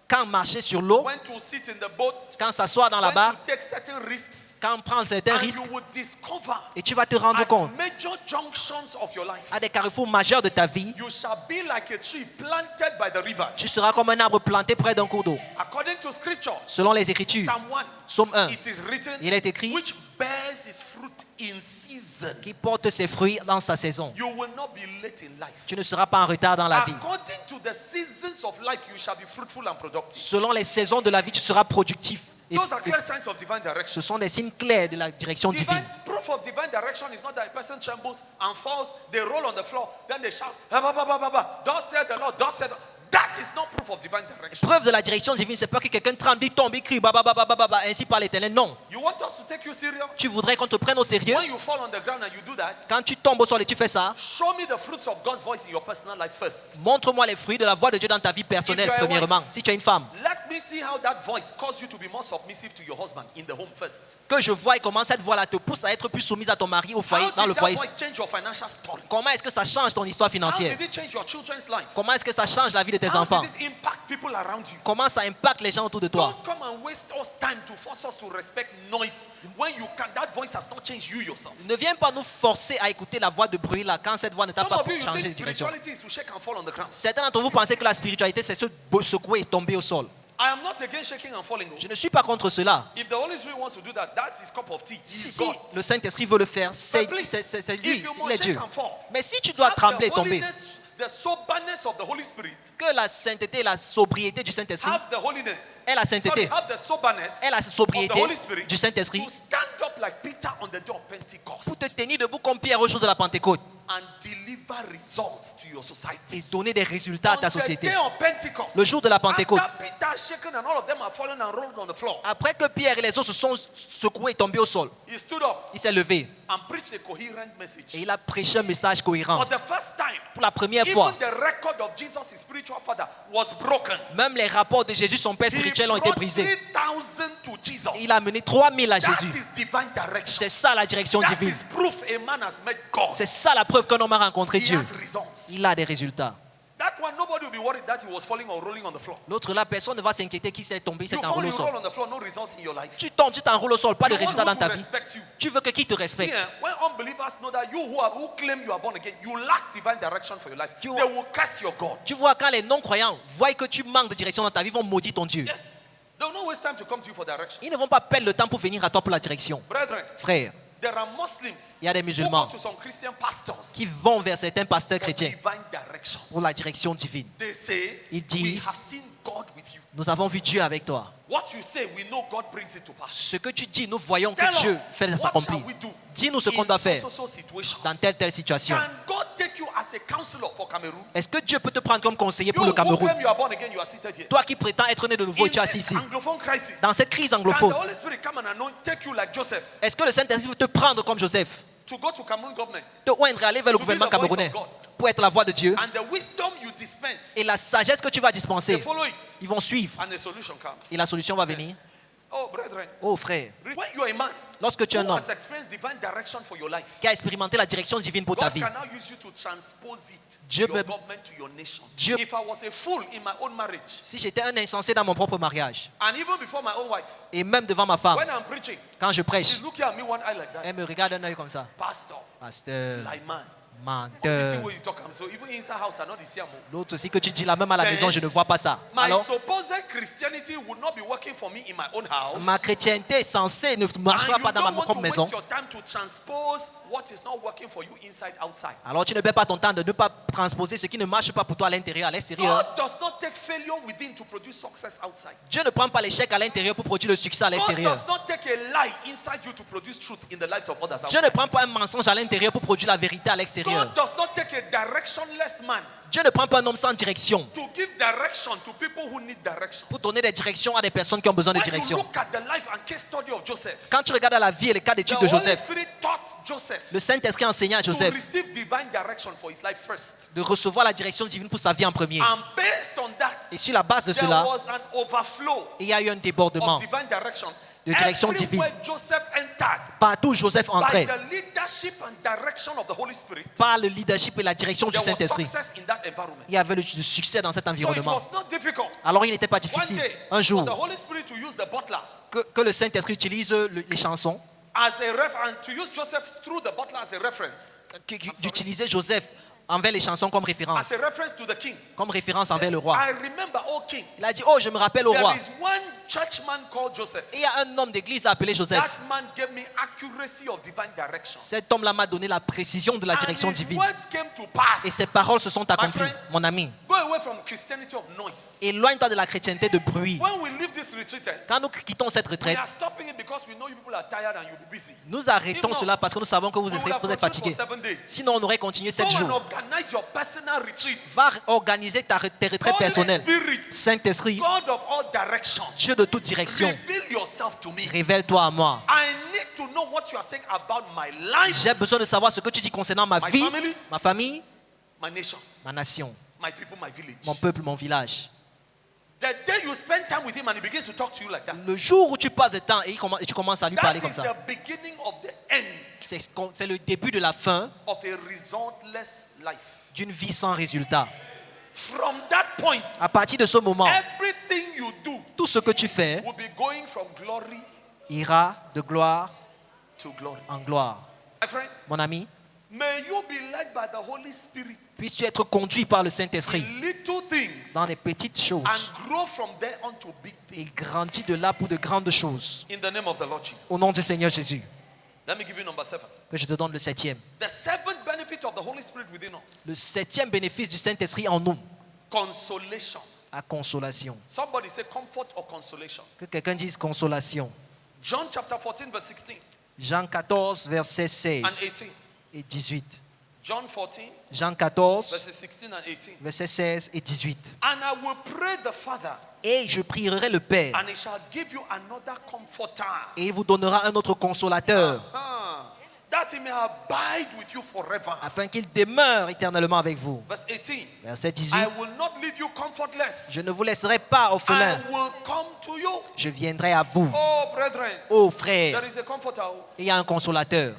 quand marcher sur l'eau, when to sit in the boat, quand s'asseoir dans la when barque, to take certain risks. quand prendre certains And risques. you will discover Et tu vas te rendre at compte, major junctions of your life, à des carrefours majeurs de ta vie, you shall be like a tree planted by the rivers. tu seras comme un arbre planté près d'un cours d'eau. According to scripture, Selon les Écritures, Psalm 1, Psaume 1, it is written, il est écrit, which bears its fruit in season. qui porte ses fruits dans sa saison. You will not be late in life. Tu ne seras pas en retard dans la vie. According to the seasons of life, you shall be fruitful and productive. Selon les saisons de la vie, tu seras productif. Et Those are clear signs of divine direction. ce sont des signes clairs de la direction divine. Divine proof of divine direction is not that a person trembles and falls, they roll on the floor, then they shout, "Ba, ba, ba, ba, ba. Thus said the Lord, thus said the Lord." That is not proof of divine direction. Preuve de la direction divine, c'est pas que quelqu'un tremble, il tombe, il crie, bah, bah, bah, bah, bah, bah, ainsi par l'Éternel. Non. You want us to take you serious? Tu voudrais qu'on te prenne au sérieux? When you fall on the ground and you do that, Quand tu tombes au sol et tu fais ça, show me the fruits of God's voice in your personal life first. montre-moi les fruits de la voix de Dieu dans ta vie personnelle, If you are a premièrement. Si tu es une femme, Let me see how that voice caused you to be more submissive to your husband in the home first. que je vois et comment cette voix-là te pousse à être plus soumise à ton mari au foyer, How dans le did that foyer. voice change your financial story? Comment est-ce que ça change ton histoire How financière? did it change your children's lives? Comment est-ce que ça change la vie de tes How enfants? did it impact people around you? Comment ça impacte les gens autour de toi? Don't come and waste us time to force us to respect noise when you can. That voice has not changed you yourself. Ne viens pas nous forcer à écouter la voix de bruit là quand cette voix ne t'a Some pas of you changé think de direction. spirituality is to shake and fall on the ground. Certains d'entre vous pensez que la spiritualité c'est se secouer et tomber au sol. I am not against shaking and falling. Je ne suis pas contre cela. If the Holy Spirit wants to do that, that's his cup of tea. Si, He's si God. le Saint-Esprit veut le faire, c'est But please, lui, if you il must est Dieu. shake and fall, Mais si tu dois have trembler et the tomber, holiness, the soberness of the Holy Spirit. que la sainteté et la sobriété du Saint-Esprit Have the holiness. et la sainteté Sorry, have the soberness et la of the sobriété Holy Spirit du Saint-Esprit to stand up like Peter on the day of Pentecost pour te tenir debout comme Pierre au jour de la Pentecôte and deliver results to your society. et donner des résultats à ta On the société. day of Pentecost, Le jour de la Pentecôte, after Peter shaken and all of them are fallen and rolled on the floor, après que Pierre et les autres se sont secoués et tombés au sol, he stood up il s'est levé and preached a coherent message. et il a prêché un message cohérent. For the first time, Pour la première even fois, the record of Jesus, his spiritual father, was broken. même les rapports de Jésus, son père He spirituel, ont été brought brisés. 3,000 to Jesus. Il a mené 3000 à That Jésus. is divine direction. C'est ça la direction That divine. is proof a man has met God. C'est ça la preuve qu'un homme a rencontré He Dieu. has results. Il a des résultats. That one, nobody will be worried that he was falling or rolling on the floor. L'autre là, personne ne va s'inquiéter qu'il s'est tombé, il s'est You fall, enroulé you au sol. roll on the floor, no results in your life. Tu tombes, tu t'enroules au sol, pas de You want résultats who dans ta to vie. respect you. Tu veux que qui te See, respecte? when unbelievers know that you who claim you are born again, you lack divine direction for your life, You- they will curse your God. Tu vois, quand les non-croyants voient que tu manques de direction dans ta vie, ils vont maudire ton Dieu. Yes. They will not waste time to come to you for direction. Ils ne vont pas perdre le temps pour venir à toi pour la direction. Brethren, Frère, there are Muslims il y a des who musulmans go to some Christian pastors qui vont vers certains pasteurs for chrétiens divine direction. pour la direction divine. They say, Ils we disent- have seen God with you. Nous avons vu Dieu avec toi. What you say, we know God brings it to pass. Ce que tu dis, nous voyons Tell que Dieu us, fait what s'accomplir. shall we do Dis-nous ce in qu'on doit faire so situation? dans telle situation. Can God take you as a counselor for Cameroon? Est-ce que Dieu peut te prendre comme conseiller You pour le who Cameroun? claim you are born again, you are seated here. Toi qui prétends être né de nouveau, In tu es assis this ici. Anglophone crisis, Dans cette crise can the anglophone, Holy Spirit come and anoint, take you like Joseph est-ce que le Saint-Esprit veut te prendre comme Joseph? to go to Cameroon government? Te oindre, aller vers le To be gouvernement the voice of camerounais God. pour être la voix de Dieu? And the wisdom you dispense, Et la sagesse que tu vas they dispenser, follow it, ils vont suivre. and the solution comes. Et la solution va venir. Oh, brethren, Oh frère, when you are a man lorsque tu es un who homme has experienced divine direction for your life, qui a expérimenté la direction divine pour ta God vie, can now use you to transpose it Dieu to your peut- government, to your nation. Dieu- If I was a fool in my own marriage, si j'étais un insensé dans mon propre mariage, and even before my own wife, et même devant ma femme, when I'm preaching, quand je prêche, she's looking at me one eye like that. elle me regarde un œil comme ça. Pastor, Pasteur, like man. The menteur. way you talk, I'm so even inside house, I know the same. L'autre aussi que tu dis là, même à la maison, je ne vois pas ça. My Alors, supposed Christianity would not be working for me in my own house. ma chrétienté censée ne marchera And you pas dans ma don't want propre to maison. waste your time to transpose what is not working for you inside, outside. Alors tu ne perds pas ton temps de ne pas transposer ce qui ne marche pas pour toi à l'intérieur, à l'extérieur. God does not take failure within to produce success outside. Dieu ne prend pas l'échec à l'intérieur pour produire le succès à God l'extérieur. does not take a lie inside you to produce truth in the lives of others Dieu ne outside. prend pas un mensonge à l'intérieur pour produire la vérité à l'extérieur. God does not take a directionless man Dieu ne prend pas un homme sans direction to give direction to people who need direction. pour donner des directions à des personnes qui ont besoin de When you direction. look at the life and case study of Joseph, Quand tu regardes la vie et les cas the d'études de Holy Joseph, Spirit taught Joseph le Saint-Esprit a enseigné à to Joseph receive divine direction for his life first. de recevoir la direction divine pour sa vie en premier. And based on that, Et sur la base de there cela, was an overflow il y a eu un débordement. of divine direction. De direction divine. Everywhere Joseph entered, Partout où Joseph by entrait, the leadership and direction of the Holy Spirit, par le leadership et la direction du there was Saint-Esprit, success in that environment. il y avait le succès dans cet So it environnement. was not difficult. Alors il n'était pas One difficile, day, un for jour, the Holy Spirit to use the butler que le Saint-Esprit utilise les chansons, as a and to use Joseph through the butler as a reference. d'utiliser Joseph envers les chansons comme as référence. a reference to the king. Comme référence envers le roi. I remember, oh king, Il a dit, oh, je me rappelle au there roi. is one churchman called Joseph. Et il y a un homme d'église appelé Joseph. That man gave me accuracy of divine direction. Cet homme-là m'a donné la précision de la direction And his divine. words came to pass. Et ses paroles se sont accomplies. friend, Mon ami, Go away from Christianity of noise. éloigne-toi de la chrétienté de bruit. When we leave this retreat, Quand nous quittons cette we retraite, are stopping it because we know you people are tired and you'll be busy. nous arrêtons cela parce que nous savons que vous We would have êtes continued fatigués. for 7 days. Sinon, on aurait continué Go 7 and jours. organize your personal retreats. Va organiser tes retraites Holy personnelles. Spirit, Saint-Esprit, God of all directions, Dieu de toute direction, reveal yourself to me. révèle-toi à moi. I need to know what you are saying about my life, J'ai besoin de savoir ce que tu dis concernant ma My vie, family. ma famille, my nation, ma nation, my people, my village. mon peuple, mon village. The day you spend time with him and he begins to talk to you like that, Le jour où tu passes de temps et tu commences à lui that parler is comme ça, the beginning of the end c'est le début de la fin of a resultless life. d'une vie sans résultat. From that point, À partir de ce moment, everything you do tout ce que tu fais will be going from glory ira de gloire to glory. en gloire. My friend, Mon ami, may you be led by the Holy Spirit puisses-tu être conduit par le Saint-Esprit in little things dans les petites choses and grow from there onto big et things. grandis de là pour de grandes choses. In the name of the Lord Jesus. Au nom du Seigneur Jésus, Let me give you number 7. que je te donne le 7e. The 7th benefit of the Holy Spirit within us. Le 7e bénéfice du Saint-Esprit en nous, Consolation. la consolation. Somebody say comfort or consolation. Que quelqu'un dise consolation. John chapter 14 verse 16 Jean 14, verset and 16 18. et 18. John 14 Jean 14, verses 16 and 18. verset 16 et 18. And I will pray the Father, Et je prierai le Père, and he shall give you another comforter, et il vous donnera un autre consolateur, that he may abide with you forever. afin qu'il demeure éternellement avec vous. Verse 18. Verset I 18. will not leave you comfortless. Je ne vous laisserai pas I orphelin. will come to you. Je viendrai à vous. Oh, brethren, Ô frères, there is a comforter. il y a un consolateur.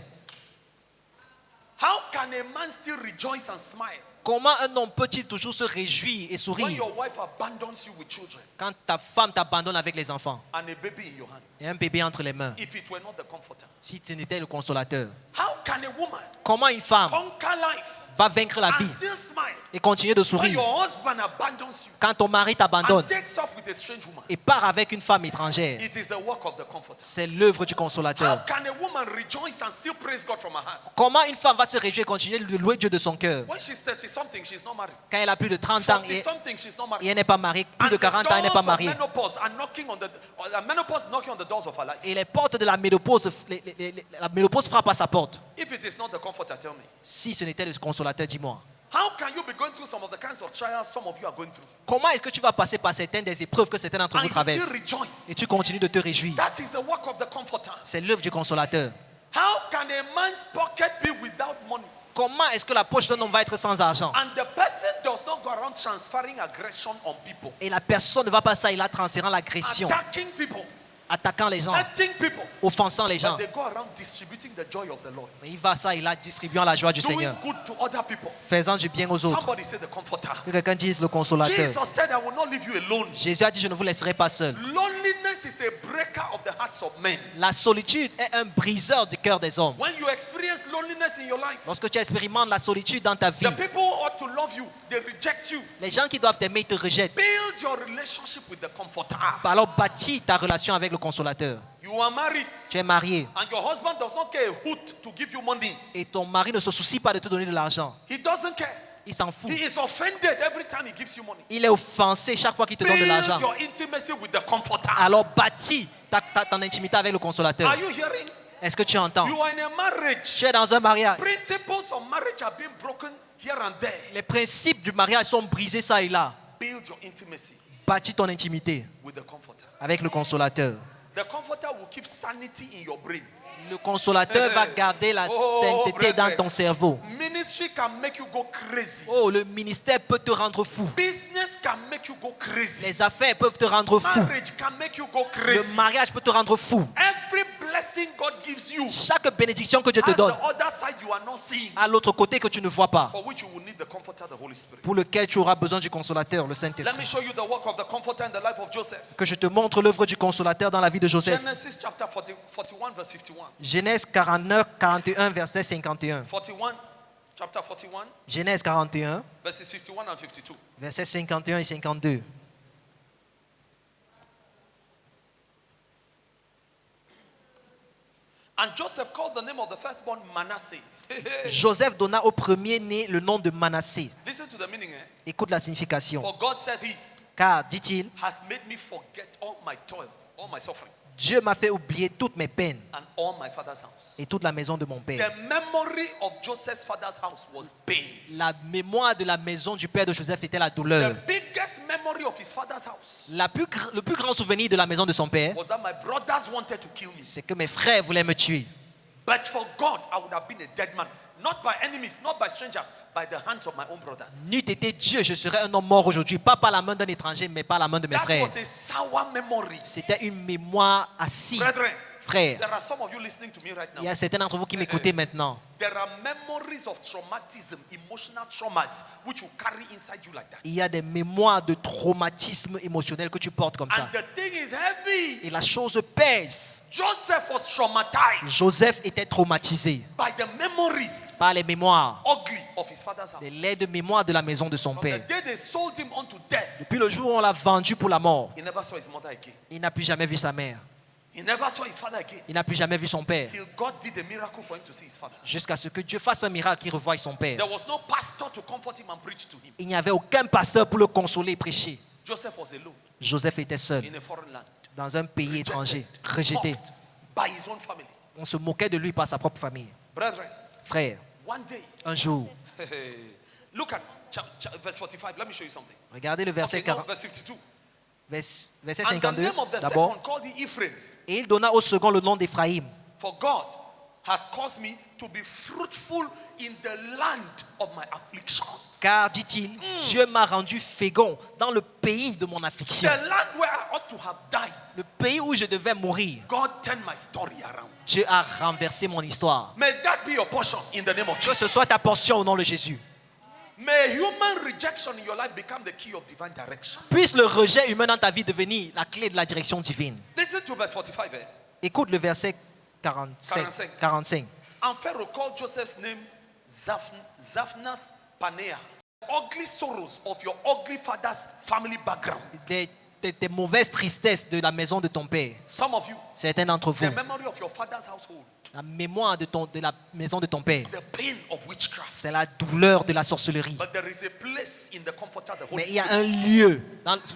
How can a man still rejoice and smile Comment un homme peut-il toujours se réjouir et when sourire your wife abandons you with children quand ta femme t'abandonne avec les enfants and a baby in your hand? et un bébé entre les mains, If it were not the comforter. si tu n'étais le consolateur? How can a woman Comment une femme conquer life va vaincre la and vie still smile et continuer de when sourire your husband abandons you quand ton mari t'abandonne and takes off with a strange woman? et part avec une femme étrangère? It is the work of the comforter. C'est l'œuvre du How consolateur. can a woman rejoice and still praise God from her heart? Comment une femme va se réjouir et continuer de louer Dieu de son cœur When she's 30 something, she's not married. quand elle a plus de 30 ans 40 et something, she's not et married. elle n'est pas mariée, plus And de the 40 ans, elle n'est doors pas of mariée. menopause are knocking on the menopause knocking on the doors of her life. Et les portes de la ménopause, la ménopause frappe à sa porte. If it is not the comforter, tell me. Si ce n'était le consolateur, dis-moi. How can you be going through some of the kinds of trials some of you are going through Comment est-ce que tu vas passer par certaines des épreuves que certains d'entre and vous you traversent still rejoice? et tu continues de te réjouir? That is the work of the comforter. C'est l'œuvre du consolateur. How can a man's pocket be without money Comment est-ce que la poche d'un homme va être sans argent and the person does not go around transferring aggression on people, et la personne ne va pas ça, il a transférant l'agression, attacking people, attaquant les gens, hurting people, offensant les gens? but they go around distributing the joy of the Lord, Mais il va ça, il a distribuant la joie du doing Seigneur, good to other people? faisant du bien aux autres. Somebody say the comforter. Que quelqu'un dise le consolateur. Jesus said, I will not leave you alone. Jésus a dit, je ne vous laisserai pas seul. Loneliness is a breaker of the hearts of men. La solitude est un briseur du cœur des hommes. When you experience loneliness in your life, Lorsque tu expérimentes la solitude dans ta vie, the people who ought to love you, they reject you. les gens qui doivent t'aimer te rejettent. Build your relationship with the comforter. Alors bâtis ta relation avec le consolateur. You are married Tu es marié and your husband does not care a hoot to give you money. et ton mari ne se soucie pas de te donner de l'argent. He doesn't care. Il s'en fout. He is offended every time he gives you money. Il est offensé chaque fois qu'il te donne de Build l'argent. your intimacy with the comforter. Alors bâtis ton intimité avec le consolateur. Are you hearing? Est-ce que tu entends? You are in a marriage. Tu es dans un mariage. Principles of marriage are being broken here and there. Les principes du mariage sont brisés ça et là. Build your intimacy Bâtis ton intimité with the comforter. avec le consolateur. The comforter will keep sanity in your brain. Le consolateur va garder la sainteté dans ton cerveau. Ministry can make you go crazy. Oh, le ministère peut te rendre fou. Business can make you go crazy. Les affaires peuvent te rendre fou. Marriage can make you go Le crazy. mariage peut te rendre fou. Every blessing God gives you Chaque bénédiction que Dieu te has donne, the other side you are not seeing, à l'autre côté que tu ne vois pas, for which you will need the comforter, the Holy Spirit. pour lequel tu auras besoin du consolateur, le Let me Saint-Esprit. show you the work of the comforter in the life of Joseph. Que je te montre l'œuvre du consolateur dans la vie de Joseph. Genesis chapter 41 verse 51. Genèse 41, verset 51. 41 chapter 41, Genèse 41, verses 51 and 52. versets 51 et 52. And Joseph called the name of the firstborn Manasseh. Joseph donna au premier-né le nom de Manassé. Listen to the meaning. Écoute la signification. For God said he Car, dit-il, hath made me forget all my toil, all my suffering, Dieu m'a fait oublier toutes mes peines and all my father's house. et toute la maison de mon père. The memory of Joseph's father's house was pain. La mémoire de la maison du père de Joseph était la douleur. The biggest memory of his father's house Le plus grand souvenir de la maison de son père, was that my brothers wanted to kill me. c'est que mes frères voulaient me tuer. But for God, I would have been a dead man. Not by enemies, not by strangers, by the hands of my own brothers. N'eût été Dieu, je serais un homme mort aujourd'hui. Pas par la main d'un étranger, mais par la main de mes That frères. was a sour memory. C'était une mémoire assise. Brethren, Frères, there are some of you listening to me right il y a now. certains d'entre vous qui m'écoutez maintenant. There are memories of traumatism, emotional traumas, which you carry inside you like that. Il y a des mémoires de traumatisme émotionnel que tu portes comme ça. And the thing is heavy. Et la chose pèse. Joseph was traumatized Joseph était traumatisé by the memories, par les mémoires, ugly, of his father's house. les laits de mémoire de la maison de son From père. the day they sold him unto death, Depuis le jour où on l'a vendu pour la mort, he never saw his mother again. il n'a plus jamais vu sa mère. He never saw his father again. Il n'a plus jamais vu son père. Till God did a miracle for him to see his father. Jusqu'à ce que Dieu fasse un miracle qu'il revoie son père. There was no pastor to comfort him and preach to him. Il n'y avait aucun pasteur pour le consoler et prêcher. Joseph was alone Joseph était seul in a foreign land, dans un pays étranger, rejeté. mocked by his own family. On se moquait de lui par sa propre famille. Brethren, Frère, one day, un jour, look at verse 45. Let me show you something. regardez le verset, Okay, no, 40, verse 52. verset And the 52 name of the d'abord. second called he Ephraim. Et il donna au second le nom d'Éphraïm. For God hath caused me to be fruitful in the land of my affliction. Car, dit-il, Dieu m'a rendu fécond dans le pays de mon The affliction. land where I ought to have died. Le pays où je devais mourir. God turned my story around. Dieu a renversé mon histoire. May that be your portion in the name of Que Jesus. ce soit ta portion au nom de Jésus. May human rejection in your life become the key of divine direction. Puisse le rejet humain dans ta vie devenir la clé de la direction divine. Listen to verse 45. Écoute le verset 45. And Pharaoh called Joseph's name Zaphnath Paneah. Ugly sorrows of your ugly father's family background. Des mauvaises tristesses de la maison de ton père. Some of you, Certains d'entre vous. the memory of your father's household La mémoire de la maison de ton père. is the pain of witchcraft. C'est la douleur de la sorcellerie. But there is a place in the comforter, the Holy Mais il y a Spirit. un lieu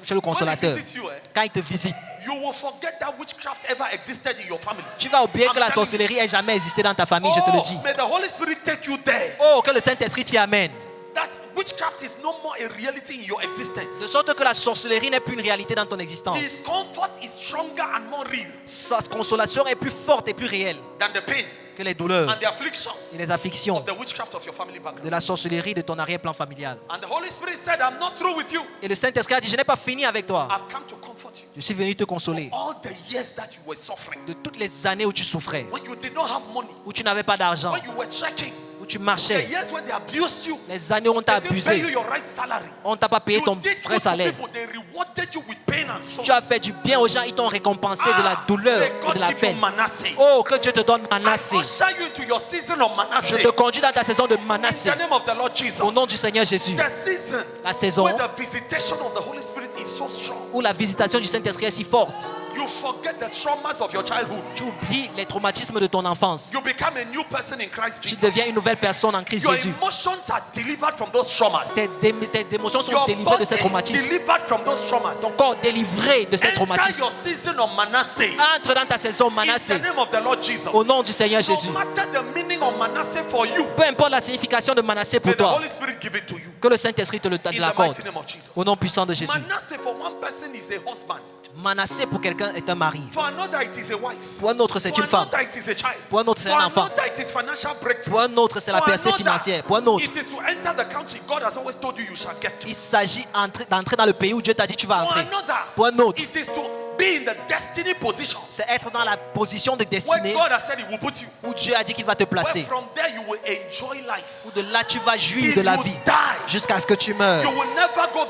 chez le When he consolateur. visits you, Quand il te visite, you will forget that witchcraft ever existed in your family. tu vas oublier I'm que la telling you. sorcellerie ait jamais existé dans ta famille, je te le dis. May the Holy Spirit take you there. Oh, que le Saint-Esprit t'y amène. That witchcraft is no more a reality in your De existence. sorte que la sorcellerie n'est plus une réalité dans ton existence. His comfort is stronger and more real Sa consolation est plus forte et plus réelle than the pain que les douleurs and the afflictions et les afflictions of the witchcraft of your family de background. la sorcellerie de ton arrière-plan familial. And the Holy Spirit said, I'm not through with you. Et le Saint-Esprit a dit, je n'ai pas fini avec toi. I've come to comfort you. Je suis venu te consoler. All the years that you were suffering, De toutes les années où tu souffrais, when you did not have money, où tu n'avais pas d'argent, when you were trekking, où tu the marchais, years when they abused you, les années où on t'a they didn't pay you abusé, your right salary. on ne t'a pas payé You ton did vrai good to salaire. people, they rewarded you with pain and sorrow. Tu as fait du bien aux gens, ils t'ont récompensé de la douleur May et God de la give you peine. Manasseh. Oh, que Dieu te donne I Manasseh. usher you into your season of Je Manasseh. te conduis dans ta saison de In Manasseh. the name of the Lord Jesus. Au nom du Seigneur Jésus. The season La saison where the visitation of the Holy Spirit is so strong. où la visitation du Saint-Esprit est si forte. You forget the traumas of your childhood. Tu oublies les traumatismes de ton enfance. You become a new person in Christ Tu Jesus. deviens une nouvelle personne en Christ Your Jésus. emotions are delivered from those traumas. Tes émotions sont Your délivrées body de ces is traumatismes. delivered from those traumas. Ton corps délivré de ces Enter traumatismes. your season of Manasseh. Entre dans ta saison In the Manasseh. name of the Lord Jesus. Au nom du Seigneur Jésus. No matter the meaning of Manasseh for you, Peu importe la signification de Manasseh may pour the toi, Holy Spirit give it to you. que le Saint-Esprit te In the l'accorde. mighty name of Jesus. Au nom puissant de Jésus. Manasseh for one person is a husband. Manasseh pour quelqu'un est un mari. For another it is a wife. Pour un autre, c'est For une femme. another it is a child. Pour un autre, c'est For un enfant. another it is financial breakthrough. Pour un autre, c'est la For percée another, financière. Pour un autre, it is to enter the country God has always told you you shall get to. il s'agit d'entrer dans le pays où Dieu t'a dit tu vas For entrer. another, Pour un autre, it is to be in the destiny position c'est être dans la position de where destinée God has said He will put you. où Dieu a dit qu'il va te Where placer. from there you will enjoy life Où de là tu vas jouir till de la you vie die. jusqu'à ce que tu meurs. You will never go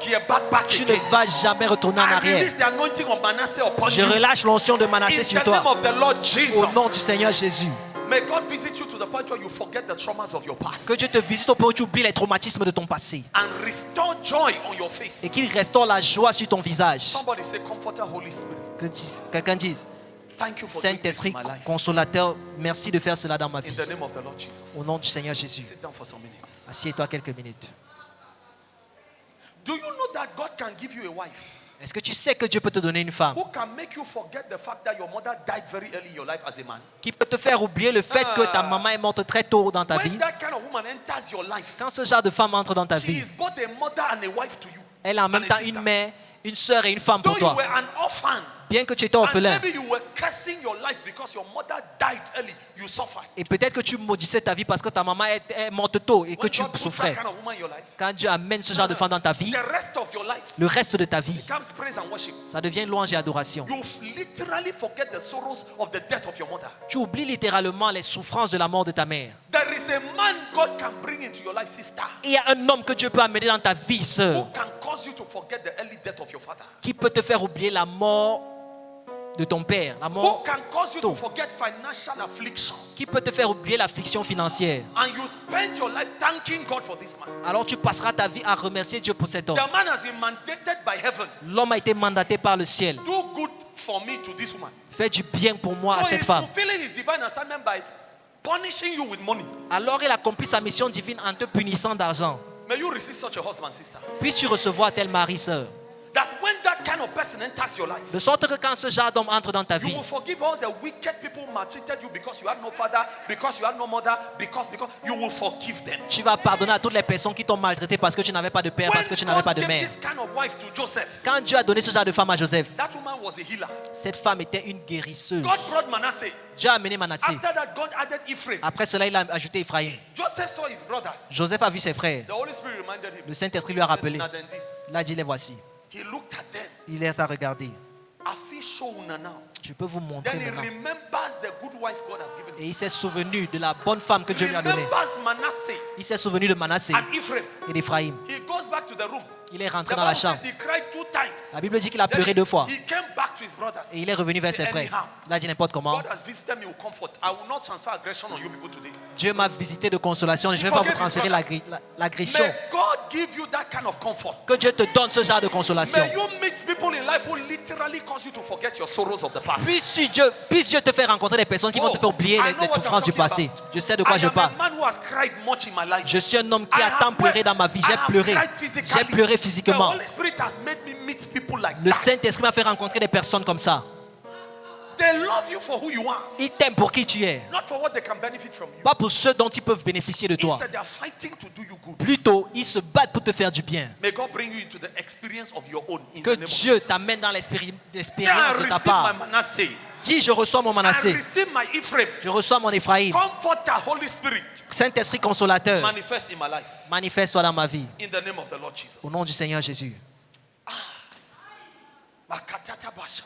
back Tu ne again. vas jamais retourner en I arrière. release the anointing of Manasseh upon Je you. relâche l'onction de In Manasseh sur the name toi. of the Lord Jesus. Au nom du Seigneur Jésus. May God visit you to the point where you forget the traumas of your past. Que Dieu te visite au point où tu oublies les traumatismes de ton passé. And restore joy on your face. Et qu'il restaure la joie sur ton visage. Somebody say, Comforter, Holy Spirit. Quelqu'un dise, Thank you for doing this in Saint-Esprit, my life. consolateur, merci de faire cela dans ma In vie. the name of the Lord Jesus. Au nom du Seigneur Jésus. Sit down for some minutes. Assieds-toi quelques minutes. Do you know that God can give you a wife Est-ce que tu sais que Dieu peut te donner une femme who can make you forget the fact that your mother died very early in your life as a man? qui peut te faire oublier le fait que ta maman est morte très tôt dans ta vie? When that kind of woman enters your life, Quand ce genre de femme entre dans ta she vie, is both a mother and a wife to you. elle est en même and a temps sister. une mère, une sœur et une femme Though pour you toi. were an orphan, Bien que tu étais and orphelin, maybe you were cursing your life because your mother died early, you suffered. et peut-être que tu maudissais ta vie parce que ta maman est morte tôt et que When tu God puts that souffrais. kind of woman in your life, Quand Dieu amène ce genre de femme dans ta vie, the rest of your life le reste de ta vie, becomes praise and worship. ça devient louange et adoration. You literally forget the sorrows of the death of your mother. Tu oublies littéralement les souffrances de la mort de ta mère. There is a man God can bring into your life, sister, Il y a un homme que Dieu peut amener dans ta vie, who sœur, can cause you to forget the early death of your father. qui peut te faire oublier la mort de ton père, la Who mort, can cause you to tôt, forget financial affliction. qui peut te faire oublier l'affliction financière. And you spend your life thanking God for this man. Alors tu passeras ta vie à remercier Dieu pour cet homme. The man has been mandated by heaven. L'homme a été mandaté par le ciel. Do good for me to this woman. Fais du bien pour moi à So cette he's femme. fulfilling his divine assignment by punishing you with money. Alors il accomplit sa mission divine en te punissant d'argent. May you receive such a husband, sister. Puisses-tu recevoir tel mari, sœur. That when that kind of person enters your life, De sorte que quand ce genre d'homme entre dans ta you vie, will forgive all the wicked people who maltreated you because you had no father, because you had no mother, because you will forgive them. tu vas pardonner à toutes les personnes qui t'ont maltraité parce que tu n'avais pas de père, parce que tu n'avais pas de God gave mère. this kind of wife to Joseph, Quand Dieu a donné ce genre de femme à Joseph, that woman was a healer. cette femme était une guérisseuse. God brought Manasseh. Dieu a amené Manassé. After that, God added Ephraim. Après cela, il a ajouté Ephraim. Joseph saw his brothers. Joseph a vu ses frères. The Holy Spirit reminded him. Le Saint-Esprit lui a rappelé. "Now then this." Il a dit, les voici. He looked at them. Il est à regarder. Afi showuna now. Je peux vous montrer Then he maintenant. remembers the good wife God has given him. Et il s'est souvenu de la bonne femme que Dieu lui a donnée. Remembers Manasseh Il s'est souvenu de Manassé and Ephraim. et d'Ephraim. He goes back to the room. Il est rentré The dans la Bible chambre. says he cried 2 times. La Bible dit qu'il a Then pleuré 2 fois. He came back to his brothers. Et il est revenu vers ses Say, frères. anyhow, Il a dit n'importe comment. God has visited me with comfort. I will not transfer aggression on you people today. Dieu m'a visité de consolation. Je ne vais pas vous transférer l'agression. May God give you that kind of comfort. Que Dieu te donne ce genre de consolation. May you meet people in life who literally cause you to forget your sorrows of the past. Puisse Dieu te faire rencontrer des personnes qui vont te faire oublier les souffrances du passé. Je sais de quoi je parle. I am a man who has cried much in my life. Je suis un homme qui I a have tant pleuré wept. dans ma vie. I J'ai have pleuré. cried physically. J'ai pleuré The physiquement. Holy Spirit has made me meet people like Le that. Saint-Esprit m'a fait rencontrer des personnes comme ça. They love you for who you are, Ils t'aiment pour qui tu es. not for what they can benefit from you. Pas pour ceux dont ils peuvent bénéficier de toi. Instead, they are fighting to do you good. Plutôt, ils se battent pour te faire du bien. May God bring you into the experience of your own. In Que the name of Dieu Jesus. t'amène dans Say, l'expérience I de ta receive part. my Manasseh. Dis, je reçois mon I Manassé. receive my Ephraim. Je reçois mon Ephraim. Comforter, Holy Spirit, Saint-Esprit consolateur, manifest in my life. manifeste-toi dans ma vie. In the name of the Lord Jesus. Au nom du Seigneur Jésus. Makatata basha.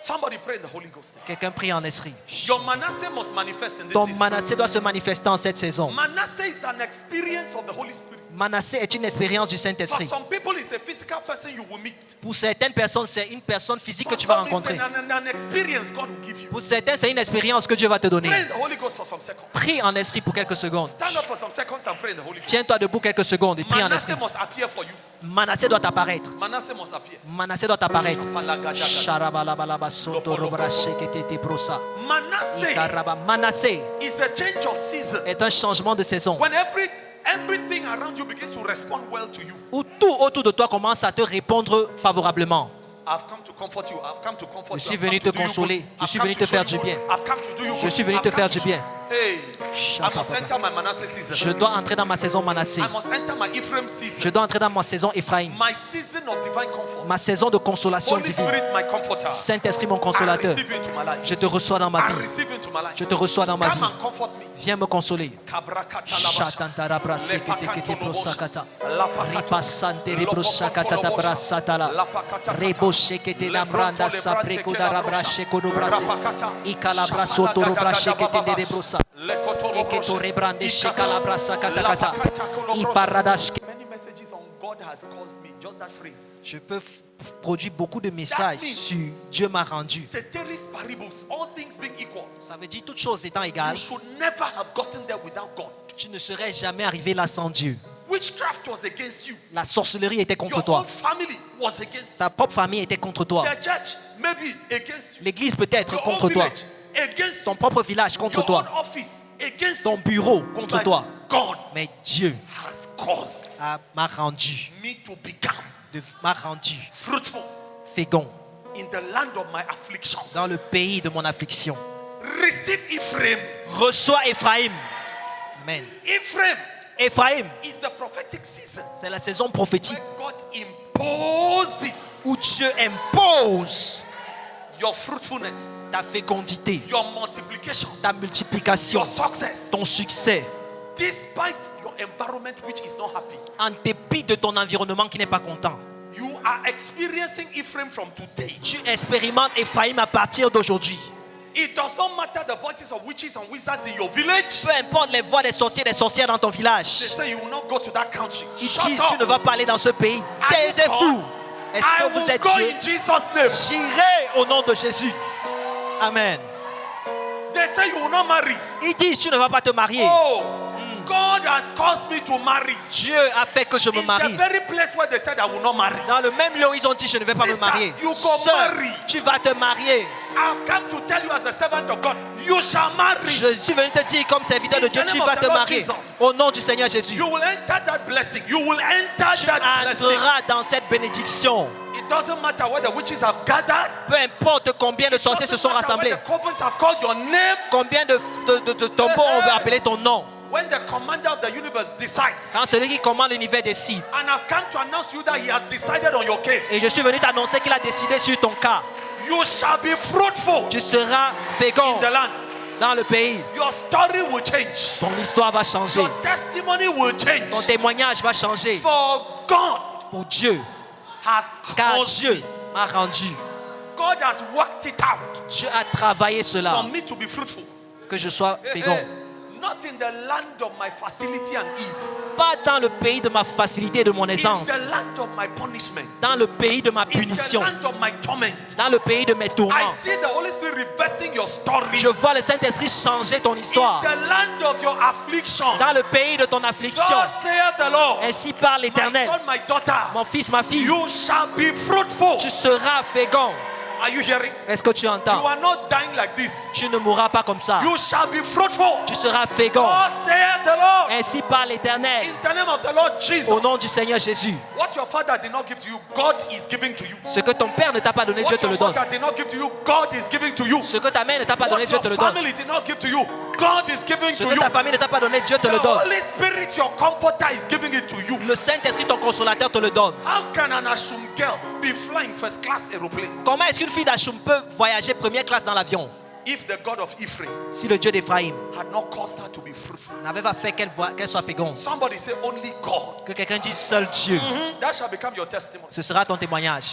Somebody pray in the Holy Ghost. Quelqu'un prie en esprit. Your Manasseh must manifest in this Ton season. Manassé doit se manifester en cette saison. Manasseh is an experience of the Holy Spirit. Manassé est une expérience du For Saint-Esprit. some people, it's a physical person you will meet. Pour certaines personnes, c'est une personne physique que For tu vas some, it's rencontrer. an experience God will give you. Pour certains, c'est une expérience que Dieu va te donner. Pray in the Holy Ghost for some seconds. Prie en esprit pour quelques secondes. Stand up for some seconds and pray in the Holy Ghost. Tiens-toi debout quelques secondes et prie en Manasseh esprit. must appear for you. Manassé doit apparaître. Manasseh must appear. Manassé doit apparaître. Palagadaga. Sharabalaba soto robra shekete prosa. Manasseh Ikaraba. Manassé is a change of season. est un changement de saison When everything around you begins to respond well to you. où tout autour de toi commence à te répondre favorablement. I've come to comfort you. I've come to comfort Je you. suis I've come venu to te do you consoler. good. Je I've suis come venu to te show faire you du good. bien. I've come to do you Je good. suis venu I've te come faire to- du bien. Hey, I must enter my Manasseh season. Je dois entrer dans ma saison Manassé. I must enter my Ephraim Je season. dois entrer dans ma saison Ephraim. My season of divine comfort. Ma saison de consolation Holy divine. Spirit, my comforter. Saint-Esprit, mon I consolateur. receive you into my life. Je te reçois dans ma I vie. receive you into my life. Je te reçois dans ma Come vie. and comfort me. Viens me consoler. Kabrakata Shatantarabra sekete prosakata. Lapakata. Ripasante rebrosakata brasatala. Lapakata. Rebo shekete namranda sapreko darabra shekodo brase. Ikalabra soto robra shekete de rebrosa. Eketo rebrande shekalabra sakata kata. Iparadash. Many messages on God has caused me. Just that phrase. Je peux produire beaucoup de messages sur Dieu m'a rendu. Ceteris paribus, all things being equal. Ça veut dire toutes choses étant you égales, should never have gotten there without God. tu ne serais jamais arrivé là sans Dieu. Witchcraft was against you. La sorcellerie était contre Your toi. own family was against you. Ta propre famille était contre toi. The church maybe against you. L'église peut être Your contre own toi. village against Ton you. propre village contre Your toi. own office against Ton you. bureau contre But toi. God Mais Dieu has caused m'a rendu, me to become m'a rendu fruitful fécond in the land of my affliction. dans le pays de mon affliction. Receive Ephraim. Reçois Éphraïm. Amen. Ephraim Éphraïm, is the prophetic season c'est la saison prophétique where God imposes où Dieu impose your fruitfulness, ta fécondité, your multiplication, ta multiplication, your success, ton succès, despite your environment which is not happy. en dépit de ton environnement qui n'est pas content. You are experiencing Ephraim from today. Tu expérimentes Éphraïm à partir d'aujourd'hui. It does not matter the voices of witches and wizards in your village. Peu importe les voix des sorciers et des sorcières dans ton They village. say you will not go to that country. Ils Shut disent up. tu ne vas pas aller dans ce pays. Are you Taisez-vous. God? Est-ce I que vous will êtes go Dieu? in Jesus' name. J'irai au nom de Jésus. Amen. They say you will not marry. Ils disent tu ne vas pas te marier. Oh, God has caused me to marry. Dieu a fait que je me In the marie. very place where they said I will not marry. Dans le même lieu où ils ont dit je ne vais pas me Sister, marier. you go Sœur, marry. tu vas te marier. I've come to tell you as a servant of God, you shall marry. Je suis venu te dire comme serviteur de Dieu, In the tu name vas of te the Lord marier. Jesus. Au nom du Seigneur Jésus. You will enter that blessing. You will enter Tu that blessing. entreras dans cette bénédiction. It doesn't matter where the witches have gathered. Peu importe combien de sorciers se sont rassemblés, The covens have called your name. combien de tombeaux ont appelé ton nom. When the commander of the universe decides, Quand celui qui commande l'univers décide. and I've come to announce to you that he has decided on your case, Et je suis venu t'annoncer qu'il a décidé sur ton cas. you shall be fruitful Tu seras fécond in the land. dans le pays. Your story will change. Ton histoire va changer. Your testimony will change. Ton témoignage va changer. For God Pour Dieu. has Car caused Dieu me. m'a rendu. God has worked it out Dieu a travaillé cela. for me to be fruitful. Que je sois fécond. Not in the land of my facility and ease. Pas dans le pays de ma facilité et de mon In aisance. the land of my punishment. Dans le pays de ma In the punition. land of my torment. Dans le pays de mes I tourments. see the Holy Spirit reversing your story. Je vois le Saint-Esprit changer ton In histoire. the land of your affliction. Dans le pays de ton affliction. Thus saith the Lord. Ainsi parle My l'Éternel. son, my daughter. Mon fils, ma fille. You shall be fruitful. Tu seras fécond. Are you hearing? Est-ce que tu You entends? are not dying like this. Tu ne mourras pas comme ça. You shall be fruitful. Tu seras fécond. Thus saith the Lord. Ainsi parle l'Éternel. In the name of the Lord Jesus. Au nom du Seigneur Jésus. What your father did not give to you, God is giving to you. Ce que ton père ne t'a pas donné, Dieu What te le your donne. mother did not give to you, God is giving to you. Ce que ta mère ne t'a pas donné, What Dieu your te le donne. family did not give to you, God is giving Ce to que you. ta famille ne t'a pas donné, Dieu te The le donne. Holy Spirit, your comforter, is giving it to you. Le Saint-Esprit, ton consolateur, te le donne. How can an Ashum girl be flying first class aeroplane Comment est-ce qu'une fille d'Achum peut voyager première classe dans l'avion if the God of Ephraim si le Dieu d'Éphraïm had not caused her to be fruitful? n'avait pas fait qu'elle soit féconde? Somebody say only God. Que quelqu'un dise seul Dieu. That shall become your testimony. Ce sera ton témoignage.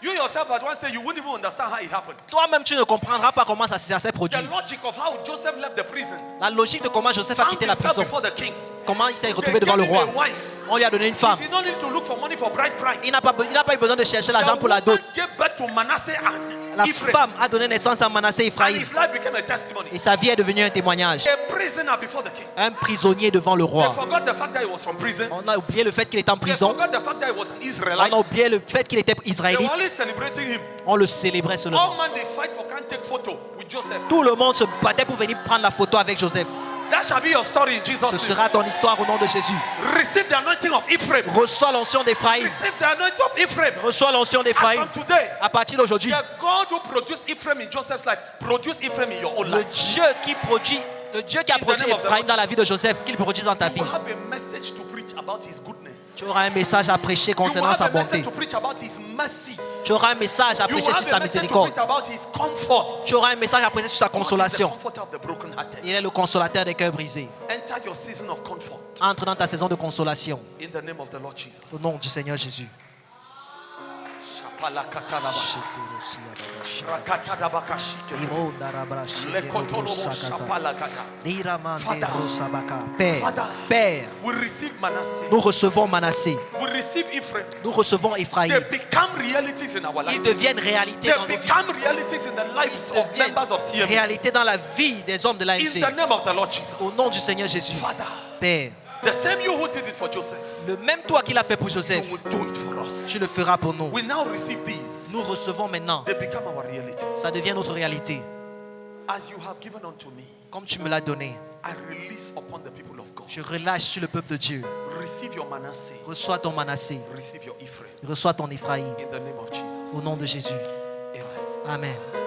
You yourself at once say you wouldn't even understand how it happened. Toi-même, tu ne comprendras pas comment ça s'est produit. The logic of how Joseph left the prison, La logique de comment Joseph a found quitté la himself prison. before the king. Comment il s'est They retrouvé devant gave le him roi. a wife. On lui a donné une femme. He did not need to look for money for bride price. Il n'a pas eu besoin de chercher l'argent pour la The dot. woman gave birth to Manasseh and La Ephraim, femme a donné naissance à Manassé et and Ephraïm. his life became a testimony. Et sa vie est devenue un témoignage. A prisoner before the king. Un prisonnier devant le They roi. forgot the fact that he was from prison. On a oublié le fait qu'il était en They prison. forgot the fact that he was an On Israelite. a oublié le fait qu'il était They israélite. were only celebrating him. On le célébrait seulement. All man they fight for can't take photo with Joseph. Tout le monde se battait pour venir prendre la photo avec Joseph. That shall be your story in Jesus' Ce name. sera ton histoire au nom de Jésus. Receive the anointing of Ephraim. Reçois l'onction d'Éphraïm. Receive the anointing of Ephraim. Reçois l'onction As d'Éphraïm. from today, À partir d'aujourd'hui, the God who produced Ephraim in Joseph's life, produce Ephraim in your own le life. Dieu qui a produit Éphraim dans la vie de Joseph, qu'il produise dans ta You vie. will have a message to preach about his goodness. Tu auras un message à prêcher You will concernant have sa a message bonté. to preach about his mercy. Tu auras un message à You will prêcher sur have sa a message to miséricorde. preach about his comfort. Tu auras un message à prêcher sur sa God is the consolation. comforter of the brokenhearted. Il est le consolateur des cœurs brisés. Enter your season of comfort Entre dans ta saison de consolation. in the name of the Lord Jesus. Au nom du Seigneur Jésus. Père, we receive Manasseh. nous recevons Manassé, We receive Ephraim. nous recevons Ephraïm. They become realities in our Ils life. deviennent réalité They dans nos vies. become realities in the lives of Deviennent members of CME. réalité dans la vie des hommes de In l'AMC. the name of the Lord Jesus. Au nom du Seigneur Jésus. Father, Père, the same you who did it for Joseph, le même toi qui l'as fait pour you Joseph, will do it for us. tu le feras pour nous. We now receive these. Nous recevons maintenant. They become our reality. Ça devient notre réalité. As you have given unto me, Comme tu me l'as donné, I release upon the people of God. je relâche sur le peuple de Dieu. Receive your Manasseh. Reçois ton Manassé. Receive your Ephraim. Reçois ton Ephraïm. In the name of Jesus. Au nom de Jésus. Amen. Amen.